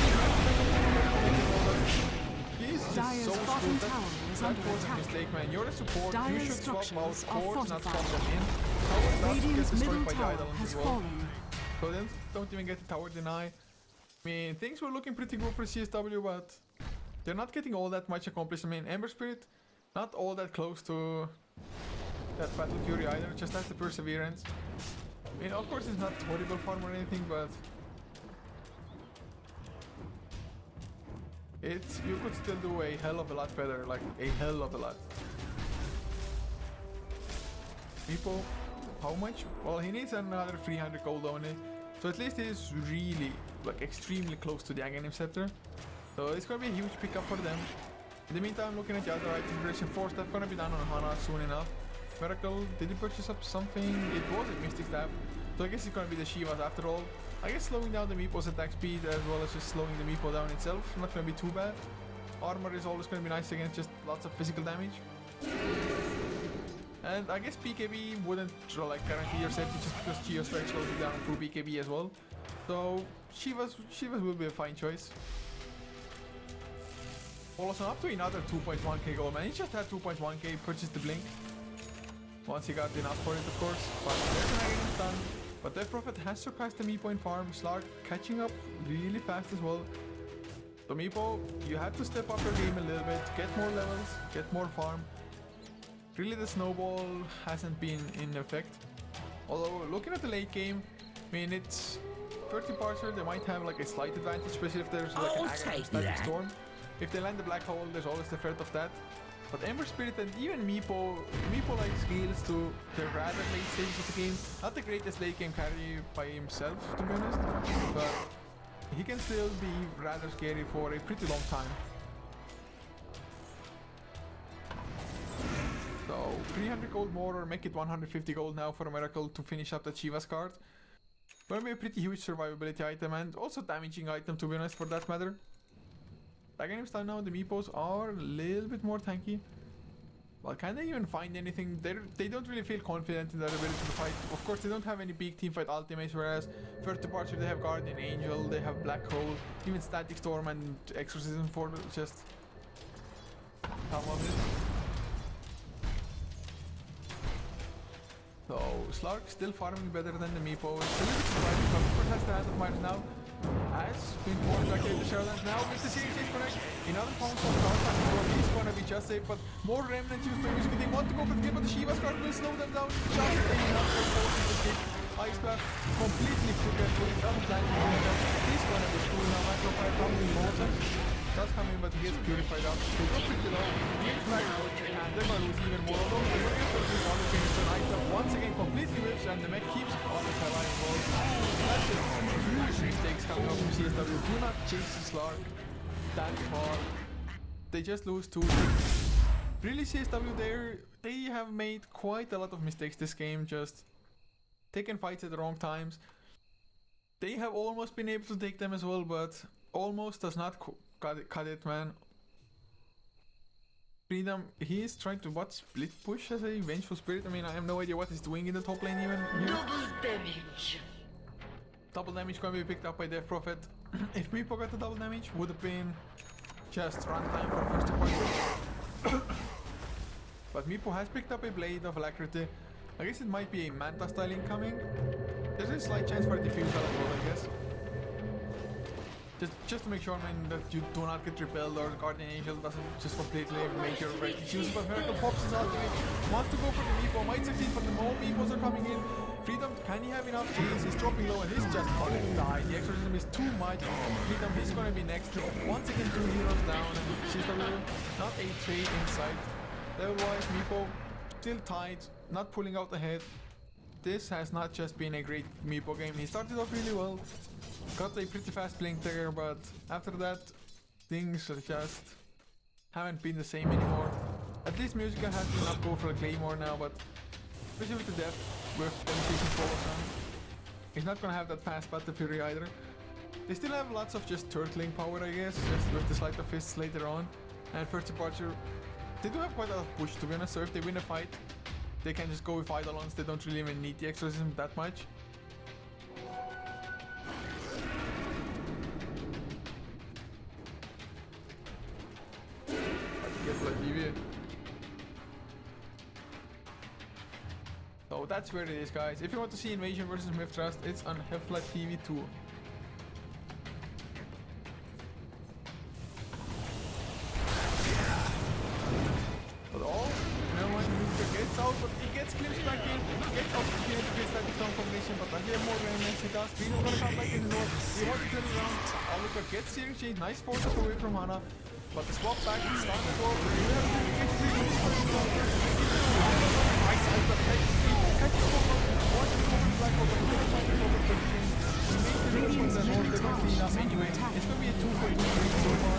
Speaker 1: He's just so screwed. That was a mistake, man. You're a support. You should swap out cores, not swap them in. Tower does get destroyed by the Eidolons as well. So then don't even get the tower deny. I mean, things were looking pretty good for CSW, but they're not getting all that much accomplished. I mean, Ember Spirit, not all that close to that Battle Fury either, just has the Perseverance. I mean, of course it's not horrible farm or anything, but you could still do a hell of a lot better, like a hell of a lot. Meepo, how much? Well, he needs another 300 gold only, so at least he's really, like, extremely close to the Aghanim Scepter. So it's gonna be a huge pickup for them. In the meantime, I'm looking at the other item, Generation 4 stuff gonna be done on Hana soon enough. Miracle, did he purchase up something? It was a Mystic Staff, so I guess it's gonna be the Shivas after all. I guess slowing down the Meepo's attack speed as well as just slowing the Meepo down itself, not gonna be too bad. Armor is always gonna be nice against just lots of physical damage. And I guess BKB wouldn't like guarantee your safety just because Geostrike slows you down through BKB as well. So Shivas will be a fine choice. Also up to another 2.1k gold, man. He just had 2.1k, purchased the Blink. Once he got enough for it, of course. But there's an Aghanim done. But Death Prophet has surpassed the Meepo in farm. Slark catching up really fast as well. So Meepo, you have to step up your game a little bit, get more levels, get more farm. Really the snowball hasn't been in effect. Although looking at the late game, I mean it's 30 parser, they might have like a slight advantage, especially if there's like an Aghanim Static Storm. If they land the black hole, there's always the threat of that. But Ember Spirit and even Meepo like skills to the rather late stages of the game. Not the greatest late game carry by himself, to be honest, but he can still be rather scary for a pretty long time. So 300 gold more, or make it 150 gold now for a Miracle to finish up the Chivas card. Gonna be a pretty huge survivability item and also damaging item, to be honest, for that matter. Aghanim style now, the Meepos are a little bit more tanky. Well, can they even find anything? They don't really feel confident in their ability to fight. Of course, they don't have any big teamfight ultimates, whereas first departure they have Guardian Angel, they have Black Hole, even Static Storm and Exorcism for just some of it. So, Slark still farming better than the Meepo. It's a little bit surprising, but of course has the Hand of Mines now. Has been forced back into Shadowlands now with the series connect. Another pound from Couchor, he's gonna be just safe, but more remnants used by music. They want to go for the game, but the Shiva's card will slow them down. Just enough for forcing the kick. Ice Blast completely forgetful. It doesn't land on them. He's gonna be screwed now. Microfire comes in motion. Does come in, but he gets purified up. They go pretty low. Games back out, and they're gonna lose even more. Although they're gonna get for this auto change. So Ice Blast once again completely whips, and the mech keeps on the alive ball. That's just huge mistakes coming up from CSW. Do not chase the Slark that far. They just lose 2. Really, CSW there, they have made quite a lot of mistakes this game, just taking fights at the wrong times. They have almost been able to take them as well, but almost does not cut it, man. Freedom, he is trying to split push as a Vengeful Spirit. I mean, I have no idea what he's doing in the top lane even here.
Speaker 3: Double damage.
Speaker 1: Double damage gonna be picked up by Death Prophet. If Meepo got the double damage, would have been just run time for first departure. But Meepo has picked up a Blade of Alacrity. I guess it might be a Manta style incoming. There's a slight chance for a Diffusal as well, I guess. Just to make sure, man, that you do not get repelled or Guardian Angel doesn't just completely make your right choose. But Miracle pops his ultimate, wants to go for the Meepo, might succeed, but the more Meepos are coming in. Freedom, can he have enough? Jeez, he's dropping low and he's just gonna die. The Exorcism is too much. Freedom, he's gonna be next. Once again, 2 heroes down, and she's not a trade inside. Level-wise, Meepo still tied, not pulling out ahead. This has not just been a great Meepo game. He started off really well, got a pretty fast blink there, but after that, things just haven't been the same anymore. At least Musica has to not go for a Claymore now, but especially with the death with Temptation Follow-Sun, he's not gonna have that fast Battle Fury either. They still have lots of just turtling power, I guess, just with the Sleight of Fists later on. And first departure, they do have quite a lot of push, to be honest, so if they win a fight, they can just go with Eidolons. They don't really even need the Exorcism that much. So that's where it is, guys. If you want to see Invasion versus Myth Trust, it's on Hefla TV 2. But all, no one gets out, but he gets glimpsed back in, gets opportunity to get that down combination, but he has more remnants, he does. Freedom gonna come back in his wall. He wants to turn around. Aluka gets Searing Shade, nice force away from Hana. But the swap back, start the door. Anyway, it's gonna be a 2 for 2 so far.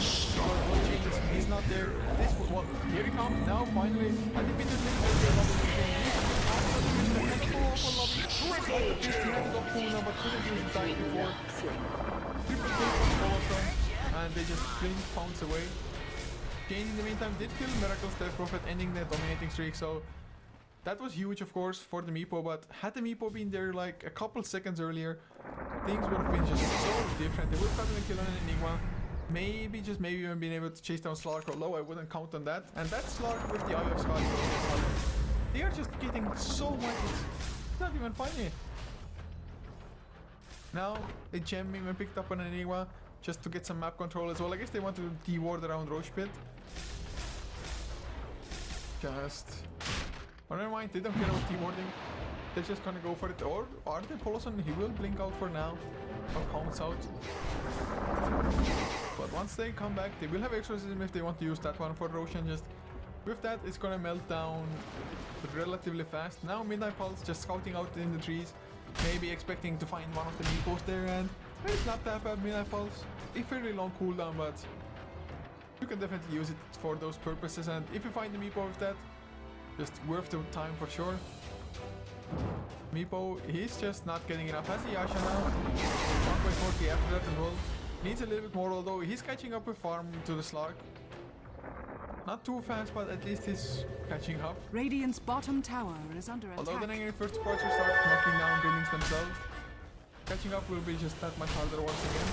Speaker 1: He's not there. This well, here he comes now. Finally, I think we just need to get another game. But couldn't use it back before. Triple kill from Colosseum, and they just blink pounce away. Jane in the meantime did kill Miracle's Death Prophet, ending the dominating streak, so that was huge, of course, for the Meepo, but had the Meepo been there like a couple seconds earlier, things would have been just so different. They would have gotten a kill on an Enigma, maybe even been able to chase down Slark, although I wouldn't count on that. And that Slark with the Eye of Scarlet, they are just getting so much, it's not even funny. Now, a gem even picked up on an Enigma, just to get some map control as well. I guess they want to de-ward around Roche Pit. Oh, never mind, they don't care about de-warding. They're just gonna go for it. Or are they Poloson? He will blink out for now. Or pounce out. But once they come back, they will have Exorcism if they want to use that one for Roche, and just with that, it's gonna melt down relatively fast. Now Midnight Pulse just scouting out in the trees, maybe expecting to find one of the Meepos there, and it's not that bad. Midnight Pulse, a fairly long cooldown, but you can definitely use it for those purposes, and if you find the Meepo with that, just worth the time for sure. Meepo, he's just not getting enough. Has Yasha now, 1.4k after that as well. Needs a little bit more, although he's catching up with farm to the Slark. Not too fast, but at least he's catching up.
Speaker 2: Radiant's bottom tower is under attack.
Speaker 1: Although the Nangiri first departure start knocking down buildings themselves, catching up will be just that much harder once again.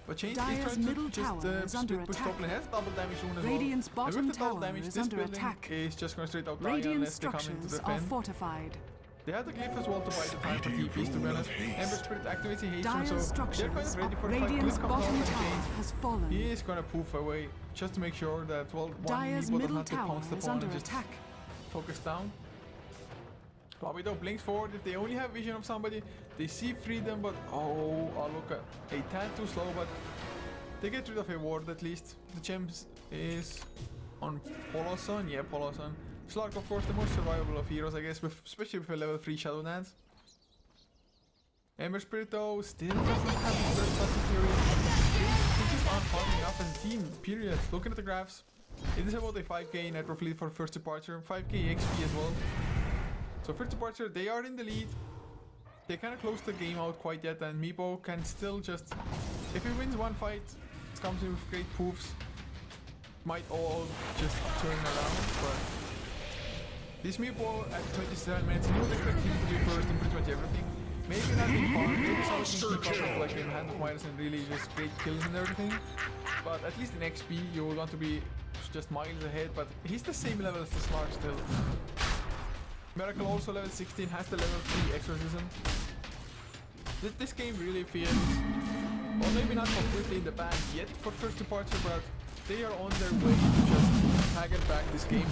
Speaker 1: But Change is trying to just split push top lane. Has double damage soon as well.
Speaker 2: Radiant's bottom tower
Speaker 1: damage,
Speaker 2: is under attack.
Speaker 1: Is just going to straight out die unless they come into the pen.
Speaker 2: Fortified.
Speaker 1: They had the glyph as well to buy the time for TPs, to be honest. Ember Spirit activates a haste, so they're kind of ready for the fight. Glyph comes out and Change. He is going to poof away just to make sure that, well, one Meepo does not get pounced upon and just focus down. Rabido blinks forward. If they only have vision of somebody, they see Freedom, but oh look, a tad too slow, but they get rid of a ward at least. The Gems is on Poloson. Yeah, Poloson. Slark, of course, the most survivable of heroes, I guess, especially with a level 3 Shadow Dance. Ember Spirit, though, still doesn't have the first Battle Fury. They just aren't farming enough as a team, period. Looking at the graphs, it is about a 5k net roughly for first departure, 5k XP as well. So first departure, they are in the lead. They kind of close the game out quite yet, and Meepo can still just, if he wins one fight, it comes in with great poofs. Might all just turn around, but this Meepo at 27 minutes, he would expect him to be first in pretty much everything. Maybe not big part. Maybe someone can keep up with like in Hand of Midas and really just great kills and everything. But at least in XP you want to be just miles ahead, but he's the same level as the Slark still. Miracle also level 16, has the level 3 Exorcism. This game really feels, well, maybe not completely in the bag yet for first departure, but they are on their way to just tag it back this game.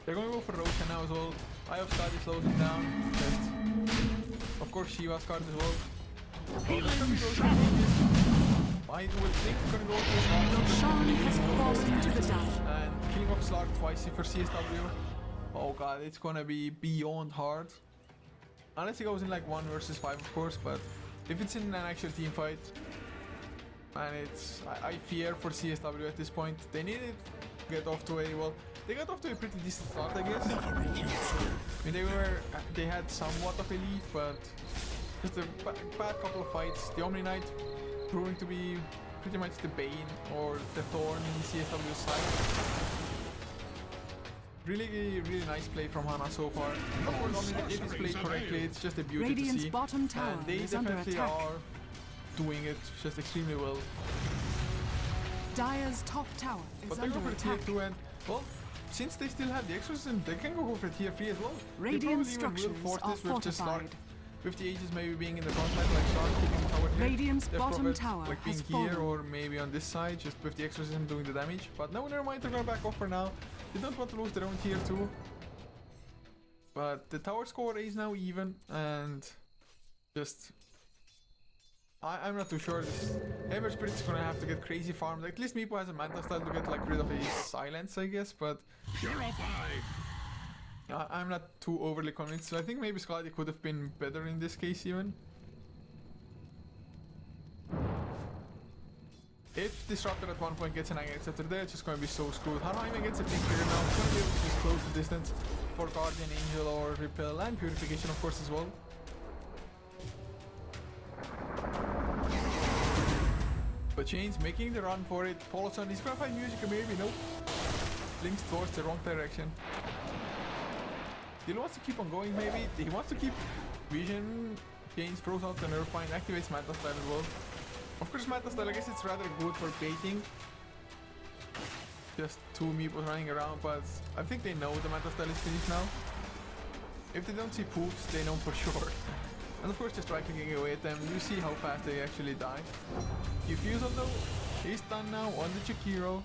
Speaker 1: They're going to go for Roshan now as well. Eye of Skadi slows him down. Just, of course, Shiva's card as well. So there's going to be Roshan. I will think we're going to go to
Speaker 2: Roshan has fallen to the down.
Speaker 1: And killing off Slark twice for CSW. Oh god, it's going to be beyond hard. Unless he goes in like 1 versus 5 of course, but if it's in an actual team fight, and it's, I fear for CSW at this point. They needed to get off to a, well, they got off to a pretty decent start I guess. I mean they had somewhat of a lead, but just a bad couple of fights. The Omni Knight proving to be pretty much the bane or the thorn in CSW's side. Really nice play from Hana so far. Of course, if it's played correctly, it's just a beauty
Speaker 2: Radiant's
Speaker 1: to see.
Speaker 2: Bottom tower
Speaker 1: And they
Speaker 2: is under
Speaker 1: definitely
Speaker 2: attack.
Speaker 1: are doing it just extremely well.
Speaker 2: Dire's top tower is
Speaker 1: But they go
Speaker 2: under
Speaker 1: for tier
Speaker 2: attack.
Speaker 1: 2 and, well, since they still have the Exorcism, they can go for tier 3 as well.
Speaker 2: Radiant
Speaker 1: they probably even will
Speaker 2: structures
Speaker 1: force
Speaker 2: are
Speaker 1: this with just Slark.
Speaker 2: fortified.
Speaker 1: 50 Aegis maybe being in the front line, like Slark keeping tower here.
Speaker 2: Radiant's
Speaker 1: They're
Speaker 2: bottom
Speaker 1: probably,
Speaker 2: tower
Speaker 1: like being
Speaker 2: has
Speaker 1: here
Speaker 2: fallen.
Speaker 1: or maybe on this side, just with the Exorcism doing the damage. But no, never mind, they're gonna back off for now. They don't want to lose their own tier 2. But the tower score is now even, and just I'm not too sure. This Ember Spirit's gonna have to get crazy farmed. Like, at least Meepo has a Manta style to get like rid of his silence, I guess. But I'm not too overly convinced. So I think maybe Skadi could have been better in this case even. If Disruptor at one point gets an Anger Scepter there, it's just going to be so screwed. Hanaima gets a big trigger now. It's going to be able to just close the distance for Guardian Angel or Repel and Purification of course as well. But Chains making the run for it. Paulson, he's going to find Music maybe, nope. Blinks towards the wrong direction. He wants to keep on going maybe. He wants to keep Vision. Chains throws out the Nerf Bind, activates Manta Style as well. Of course, Manta Style, I guess it's rather good for baiting. Just 2 Meepos running around, but I think they know the Manta Style is finished now. If they don't see poofs, they know for sure. And of course, just try clicking away at them. You see how fast they actually die. Diffusal though, he's done now on the Chikiro.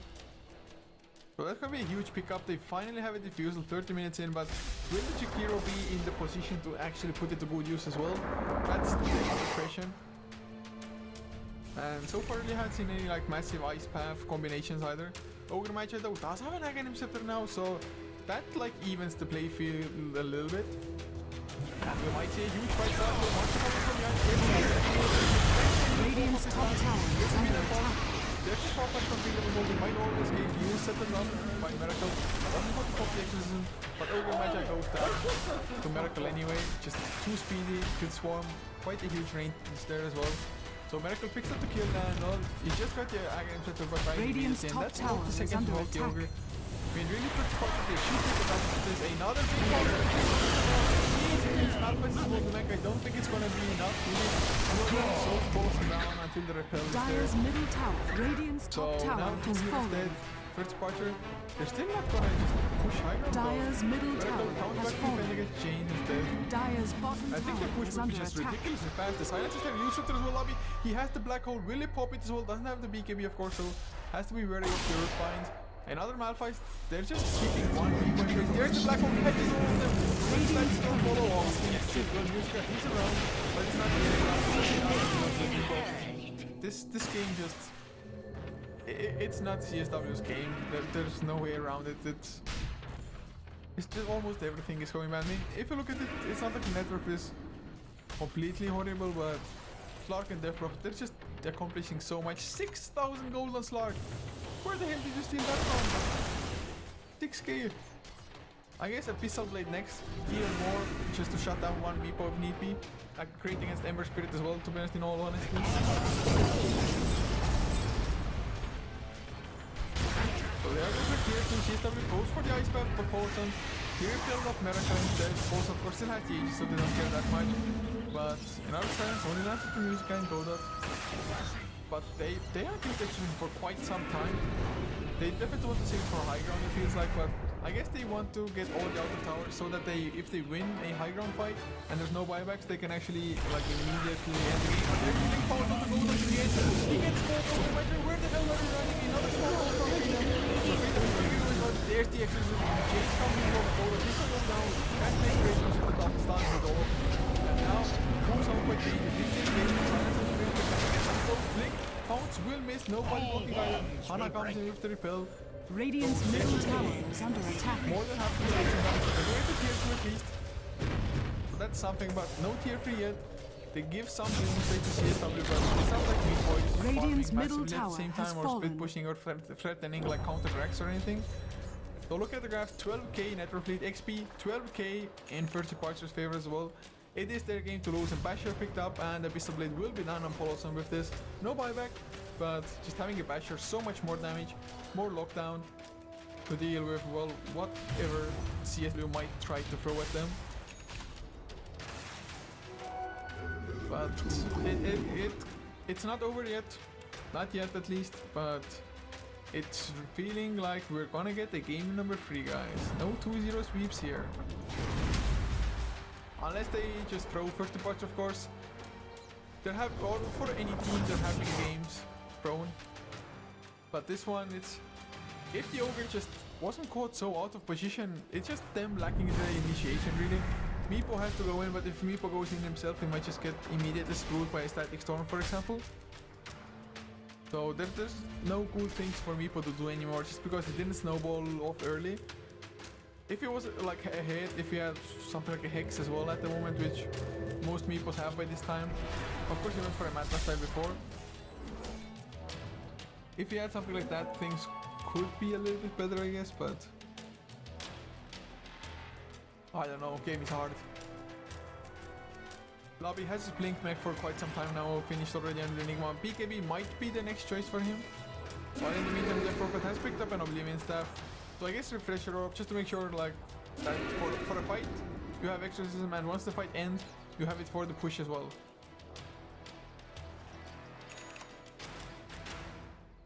Speaker 1: So that's gonna be a huge pickup. They finally have a Diffusal 30 minutes in, but will the Chikiro be in the position to actually put it to good use as well? That's the other question. And so far really haven't seen any like massive ice path combinations either. Ogre Magi though does have an Aghanim Scepter now, so that like evens the play field a little bit. And we might see a huge fight start. Wants to come from behind.
Speaker 2: Radiant's top tower is under attack.
Speaker 1: There's just pop-up from Freedom. We might always get used set them up by Miracle. Doesn't want to pop the Exorcism, but Ogre Magi goes down to Miracle anyway. Just too speedy, could swarm. Quite a huge range there as well. So Miracle picks up the kill and well, he just got the Aghanim Scepter but trying to beat it in. That's about the second to the Ogre. I mean, really puts part of the shoot it, but there's another big counter. I don't think it's gonna be enough. Really, so close down until the repel is
Speaker 2: Dire's
Speaker 1: there.
Speaker 2: middle tower, Radiant's top
Speaker 1: So
Speaker 2: tower
Speaker 1: now 2
Speaker 2: has
Speaker 1: heroes
Speaker 2: fallen.
Speaker 1: dead. First departure. They're still not gonna just push higher.
Speaker 2: Dire's middle tower has fallen.
Speaker 1: Chain instead.
Speaker 2: Dire's bottom
Speaker 1: I think the
Speaker 2: tower
Speaker 1: push
Speaker 2: is
Speaker 1: would be
Speaker 2: under
Speaker 1: just
Speaker 2: attack.
Speaker 1: ridiculously fast. The silence is there. Use it as well, lobby. He has the black hole. Will he pop it as well? Doesn't have the BKB, of course, so has to be wary of the earth binds. Another Malphite. They're just keeping one people in place. There's the black hole. Catches all of them. Looks like it's gonna follow off. Yes, it's good. Musica, he's around, but it's not really This game just. It's not CSW's game. There's no way around it. It's just almost everything is going badly. If you look at it, it's not like the network is completely horrible, but Slark and Death Prophet, they're just accomplishing so much. 6,000 gold on Slark. Where the hell did you steal that from? 6k. I guess a Pistol Blade next, even more, just to shut down one Meepo if need be. Like create against Ember Spirit as well, to be honest, in all honesty. So they are going for tier 2. CSW goes for the Ice Path for Paulson. Here build up Miracle instead. Also, of course, still has the Aegis, so they don't care that much. But in other sense, only lands to music and Godot. But they have used Exorcism for quite some time. They definitely want to save for high ground, it feels like, but I guess they want to get all the outer towers so that if they win a high ground fight and there's no buybacks, they can actually like immediately end the game. But they're using power to go to the end. He gets small goal. Imagine where the hell are you running? Another small goal from Freedom. So Freedom is going to do it. There's the Exorcism. James coming from Gold. This one goes down. Can't make great use of the top stand with all. And now, moves on by Jade. This is Jade. Silence is really good. Get some close flick. Pounce will miss. Nobody blocking either. Hana comes in with the repel.
Speaker 2: Radiant's middle tower is under attack.
Speaker 1: More than half the damage. They're going to tier 2 at least. So that's something, but no tier 3 yet. They give some straight to CSW, but it sounds like Meat Boys
Speaker 2: Radiant's middle
Speaker 1: massively at
Speaker 2: tower
Speaker 1: the same
Speaker 2: has
Speaker 1: time, or
Speaker 2: fallen.
Speaker 1: split pushing or threatening like counter Drax or anything. So look at the graphs, 12k network fleet XP, 12k in first departure's favor as well. It is their game to lose, and Basher picked up, and Abyssal Blade will be done on Poloson with this. No buyback, but just having a Basher, so much more damage, more lockdown to deal with, well, whatever CSW might try to throw at them. But it's not over yet, not yet at least, but it's feeling like we're gonna get a game number 3, guys. No 2-0 sweeps here. Unless they just throw first departure, of course. There have, or for any team, there have been games thrown. But this one, it's, if the Ogre just wasn't caught so out of position, it's just them lacking the initiation really. Meepo has to go in, but if Meepo goes in himself, he might just get immediately screwed by a static storm, for example. So there's no good things for Meepo to do anymore, just because he didn't snowball off early. If he was like ahead, if he had something like a Hex as well at the moment, which most Meepos have by this time. Of course he went for a Madness side before. If he had something like that, things could be a little bit better, I guess, but I don't know, game is hard. Lobby has his Blink mech for quite some time now, finished already under Enigma. BKB might be the next choice for him. But in the meantime, the Prophet has picked up an Oblivion Staff. So I guess Refresher Orb, just to make sure like that for a fight, you have Exorcism, and once the fight ends, you have it for the push as well.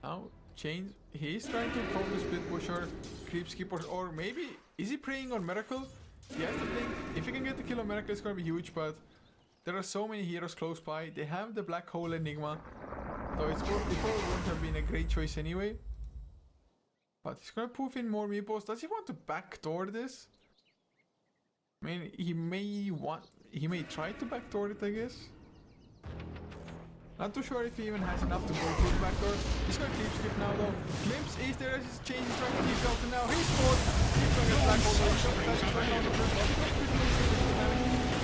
Speaker 1: Now, Chains, he's trying to probably split pusher, creep skipper, or maybe, is he preying on Miracle? He has to think, if he can get the kill on Miracle, it's gonna be huge, but there are so many heroes close by. They have the Black Hole Enigma, so it probably wouldn't have been a great choice anyway. But he's gonna poof in more Meepos. Does he want to backdoor this? I mean, he may try to backdoor it, I guess. Not too sure if he even has enough to go through the backdoor. He's gonna keep skip now though. Glimpse is there as his change is trying to keep out, and now he's scored. He's gonna get Black Hole. He's trying on the first one.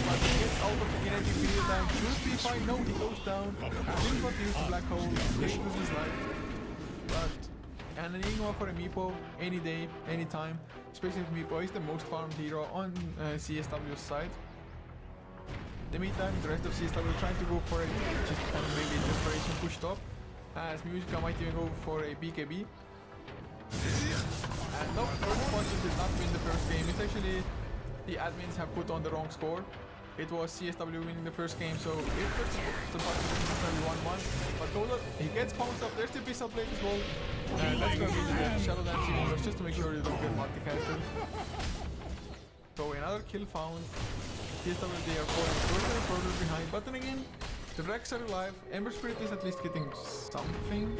Speaker 1: But he gets out of the kinetic field and should be fine. No, he goes down. I didn't want to use the Black Hole. Great with his life. But and an Enigma for a Meepo any day, any time. Especially if Meepo is the most farmed hero on CSW's side. In the meantime, the rest of CSW trying to go for a just kind of maybe desperation push top. As Musica might even go for a BKB. And no, first punches did not win the first game. It's actually the admins have put on the wrong score. It was CSW winning the first game, so if the punch wins, it's gonna be 1-1. But Godot, he gets pounced up. There's the Abyssal Blade as well. And that's gonna be the Shadow Dancing universe, just to make sure you don't get multicasted. So another kill found. CSW, they are falling further and further behind, but then again, the Rex are alive. Ember Spirit is at least getting something.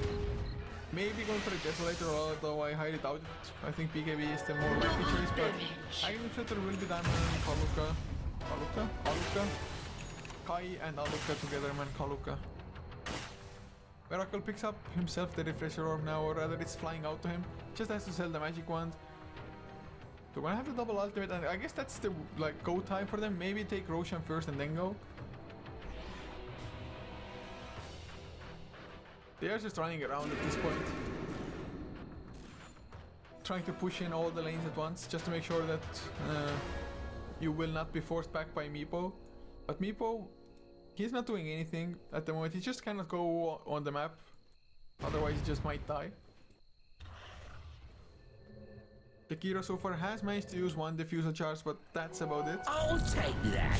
Speaker 1: Maybe going for a Desolator, although I highly doubt it. I think BKB is the more likely choice, but Aghanim Slitter will be done on Kaluka. Kai and Aluka together, man, Kaluka. Miracle picks up himself the Refresher Orb now, or rather it's flying out to him. Just has to sell the Magic Wand. So we're gonna have the double ultimate, and I guess that's the like go time for them. Maybe take Roshan first and then go. They are just running around at this point. Trying to push in all the lanes at once, just to make sure that you will not be forced back by Meepo. But Meepo, he's not doing anything at the moment. He just cannot go on the map. Otherwise he just might die. The Kira so far has managed to use one diffusal charge, but that's about it.
Speaker 3: I'll take that.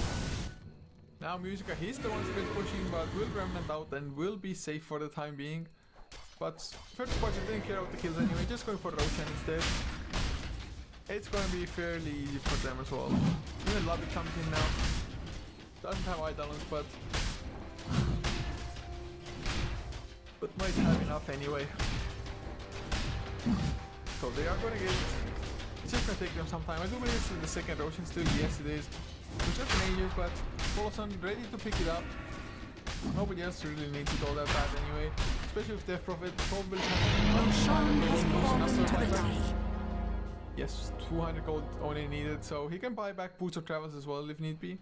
Speaker 1: Now Musica, he's the one still pushing, but will remnant out and will be safe for the time being. But first party didn't care about the kills anyway, just going for Roshan instead. It's going to be fairly easy for them as well. Even Lobby comes in now. Doesn't have Idolence, but might have enough anyway. So they are going to get it. It's just going to take them some time. I do believe it's in the second Roshan still. Yes, it is. It's just an ages, but Paulson ready to pick it up. Nobody else really needs it all that bad anyway. Especially with Death Prophet. Probably yes, 200 gold only needed, so he can buy back Boots of Travels as well if need be.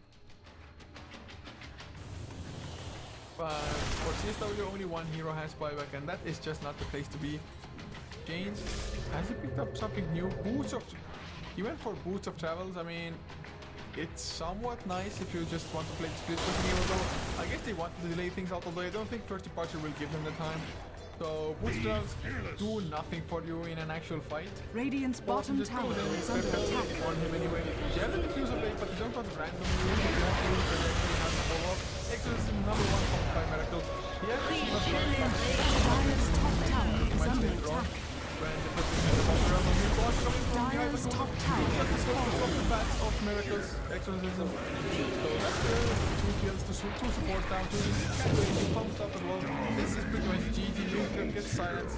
Speaker 1: But for CSW, only one hero has buyback, and that is just not the place to be. James, has he picked up something new? He went for Boots of Travels. I mean, it's somewhat nice if you just want to play the split person hero though. I guess they want to delay things out, although I don't think First Departure will give them the time. So Boots of Travels do nothing for you in an actual fight.
Speaker 2: Radiant's bottom tower is under attack.
Speaker 1: On him anyway. You have the diffuser blade, but you don't want to randomly use it. You have to use it actually has a follow-up. Exodus is number one followed by Miracle. He has the team of
Speaker 2: Dire's top tower is under attack.
Speaker 1: When the position is over, coming from
Speaker 2: Dire's top tower
Speaker 1: is falling. The bats of Miracles, Exorcism. So that's two kills, two support down, two pumped up as well. This is pretty much GG. You get silence.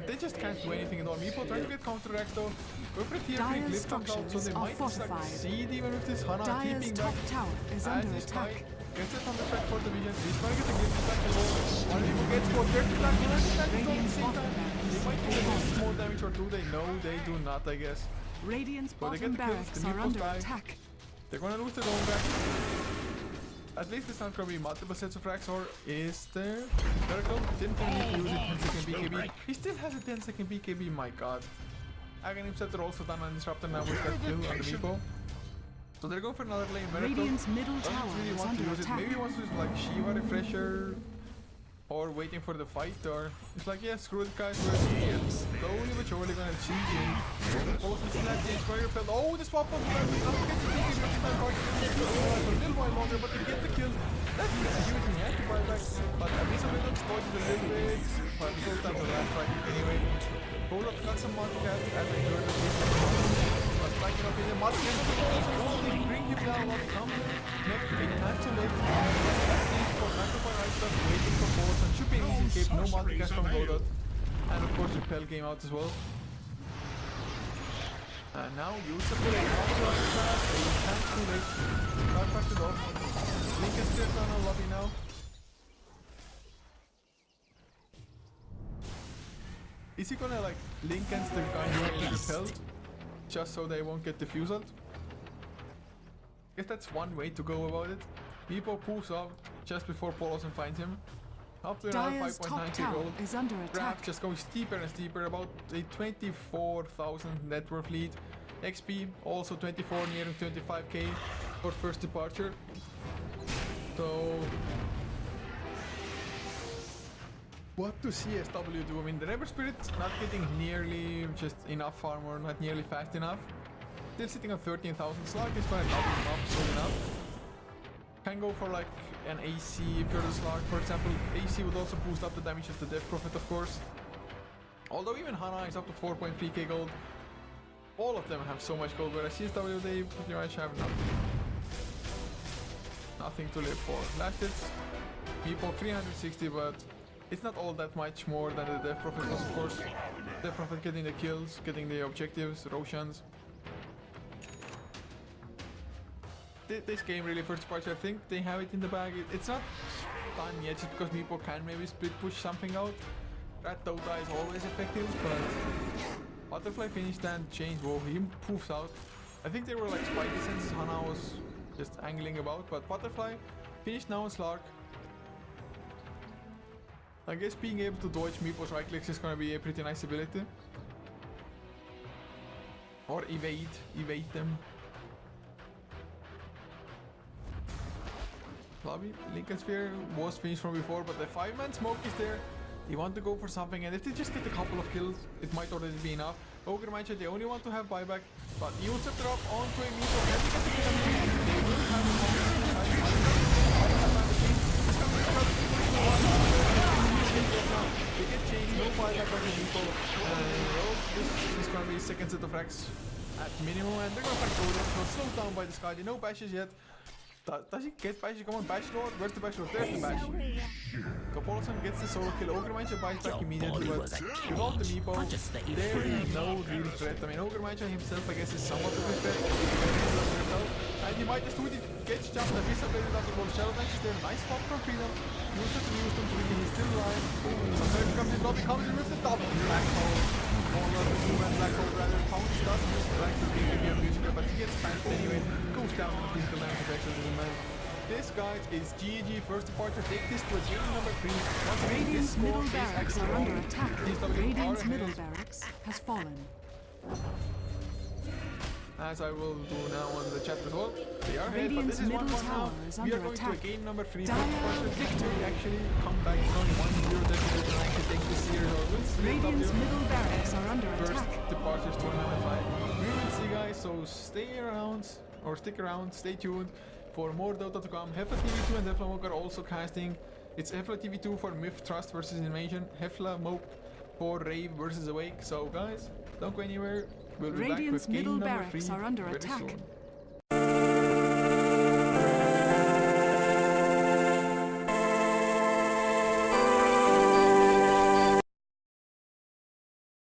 Speaker 1: They just can't do anything at all. Meepo trying to get counteract though. Go for a tier 3 clip comes out, so they might succeed even with this Hana keeping back.
Speaker 2: Tower is under attack.
Speaker 1: Gets it on the track for the vision. He's gonna get the glitch back as well. One people gets for 30 back. They might do more damage or do they? No, they do not, I guess.
Speaker 2: Radiant's
Speaker 1: So they
Speaker 2: bottom
Speaker 1: get the kills,
Speaker 2: barracks
Speaker 1: the
Speaker 2: are
Speaker 1: Meepos
Speaker 2: under
Speaker 1: die.
Speaker 2: attack.
Speaker 1: They're gonna lose their own back. At least it's not gonna be multiple sets of frags, or is there? Miracle didn't even need to use it 10 second BKB. He still has a 10 second BKB, my god. Aghanim Scepter also done on Disruptor now with that kill on the Meepo. So they're going for another lane. Miracle
Speaker 2: Radiant's middle
Speaker 1: doesn't
Speaker 2: tower
Speaker 1: really
Speaker 2: is
Speaker 1: want to
Speaker 2: under
Speaker 1: use it.
Speaker 2: attack.
Speaker 1: Maybe he wants to use like Shiva Refresher or waiting for the fight, or it's like, yeah, screw it guys, we're slowly but surely gonna cheat in. Also still has the Inspire Repel. Oh, the swap of the not get the TP for a little while longer, but they get the kill. That's huge, he has to buy back. But at least a little spoiled a little bit. But it's all time to last fight anyway. Bullock got some multicast as I heard of this. But like in opinion, multicast they bring him down, not come next to time too late. That's the for Macropy right stuff, waiting for balls and should be an easy escape, no multicast from Godot. And of course the Repel came out as well. And now use the play. You can't too late. Start back it off. Lincoln still on a lobby now. Is he gonna like Lincoln's the guy who gets repelled? Just so they won't get diffused? I guess that's one way to go about it. Meepo pulls out just before Paulson finds him. Up to another 5.9k gold.
Speaker 2: Is under attack.
Speaker 1: Graph just going steeper and steeper, about a 24,000 net worth lead. XP also 24, nearing 25k for First Departure. So what do CSW do? I mean, the Reaper Spirit not getting nearly just enough armor, not nearly fast enough. Still sitting on 13,000. Slark is gonna double him up soon enough. Can go for like an AC if you're the Slark, for example. AC would also boost up the damage of the Death Prophet, of course. Although even Hana is up to 4.3k gold. All of them have so much gold, whereas CSW they pretty much have nothing. Nothing to live for. Last hits, Meepo 360, but it's not all that much more than the Death Prophet was, of course. Death Prophet getting the kills, getting the objectives, Roshans. This game really, First Party, I think they have it in the bag. It's not done yet just because Meepo can maybe split push something out. That Dota is always effective, but Butterfly finished and changed. Whoa, he poofs out. I think they were like Spidey since Hana was just angling about, but Butterfly finished now on Slark. I guess being able to dodge Meepo's right clicks is gonna be a pretty nice ability. Or evade them. Lobby, Lincoln Sphere was finished from before, but the 5-man smoke is there. They want to go for something, and if they just get a couple of kills, it might already be enough. Ogre Mindset, they only want to have buyback, but Evil Scepter up onto a Meepo, can they get the kill on the Meepo? They will have a moment inside. They get changed, no buyback on the Meepo, this is gonna be a second set of racks at minimum, and they're gonna fight Coda, so slowed down by this guy, they know bashes yet. Does he get bashes? Come on, bash lord, where's the bash lord? There's the bash. Kapolson gets the solo kill, Ogre Mindset buys back immediately, but without the Meepo, there is no real threat. I mean, Ogre Mindset himself, I guess, is somewhat of a threat, and he might just do the gets jumped, and Visa played without the gold Shadow Dance is there, nice spot from Freedom, used it to use them to win, he's still alive, sometimes comes in, not comes in with the double black hole, and black hole rather, Pounce doesn't just black to be a musical, but he gets spanked anyway, goes down with physical damage effects of the man. This, guys, is GG. First departure. Take this to a game number 3. Once again,
Speaker 2: Radiant's middle barracks are under attack. Radiant's middle
Speaker 1: ahead.
Speaker 2: barracks has fallen.
Speaker 1: As I will do now on the chat as well. They are ahead, but
Speaker 2: Radiant's
Speaker 1: this is 1-1 now. We are going to a game number 3. First departure. Victory actually come back from 1-0. Definitely can actually take this series or we'll see.
Speaker 2: Radiant's middle barracks are under attack.
Speaker 1: First departures tournament 5. We will see, guys, so stay around or stick around, stay tuned for more Dota to come. Hefla TV2 and Hefla Moke are also casting. It's Hefla TV2 for Myth Trust versus Invasion, Hefla Moke for Rave versus Awake. So guys, don't go anywhere. We'll be back with game number 3
Speaker 2: Radiant's middle barracks are under
Speaker 1: very
Speaker 2: attack.
Speaker 1: soon.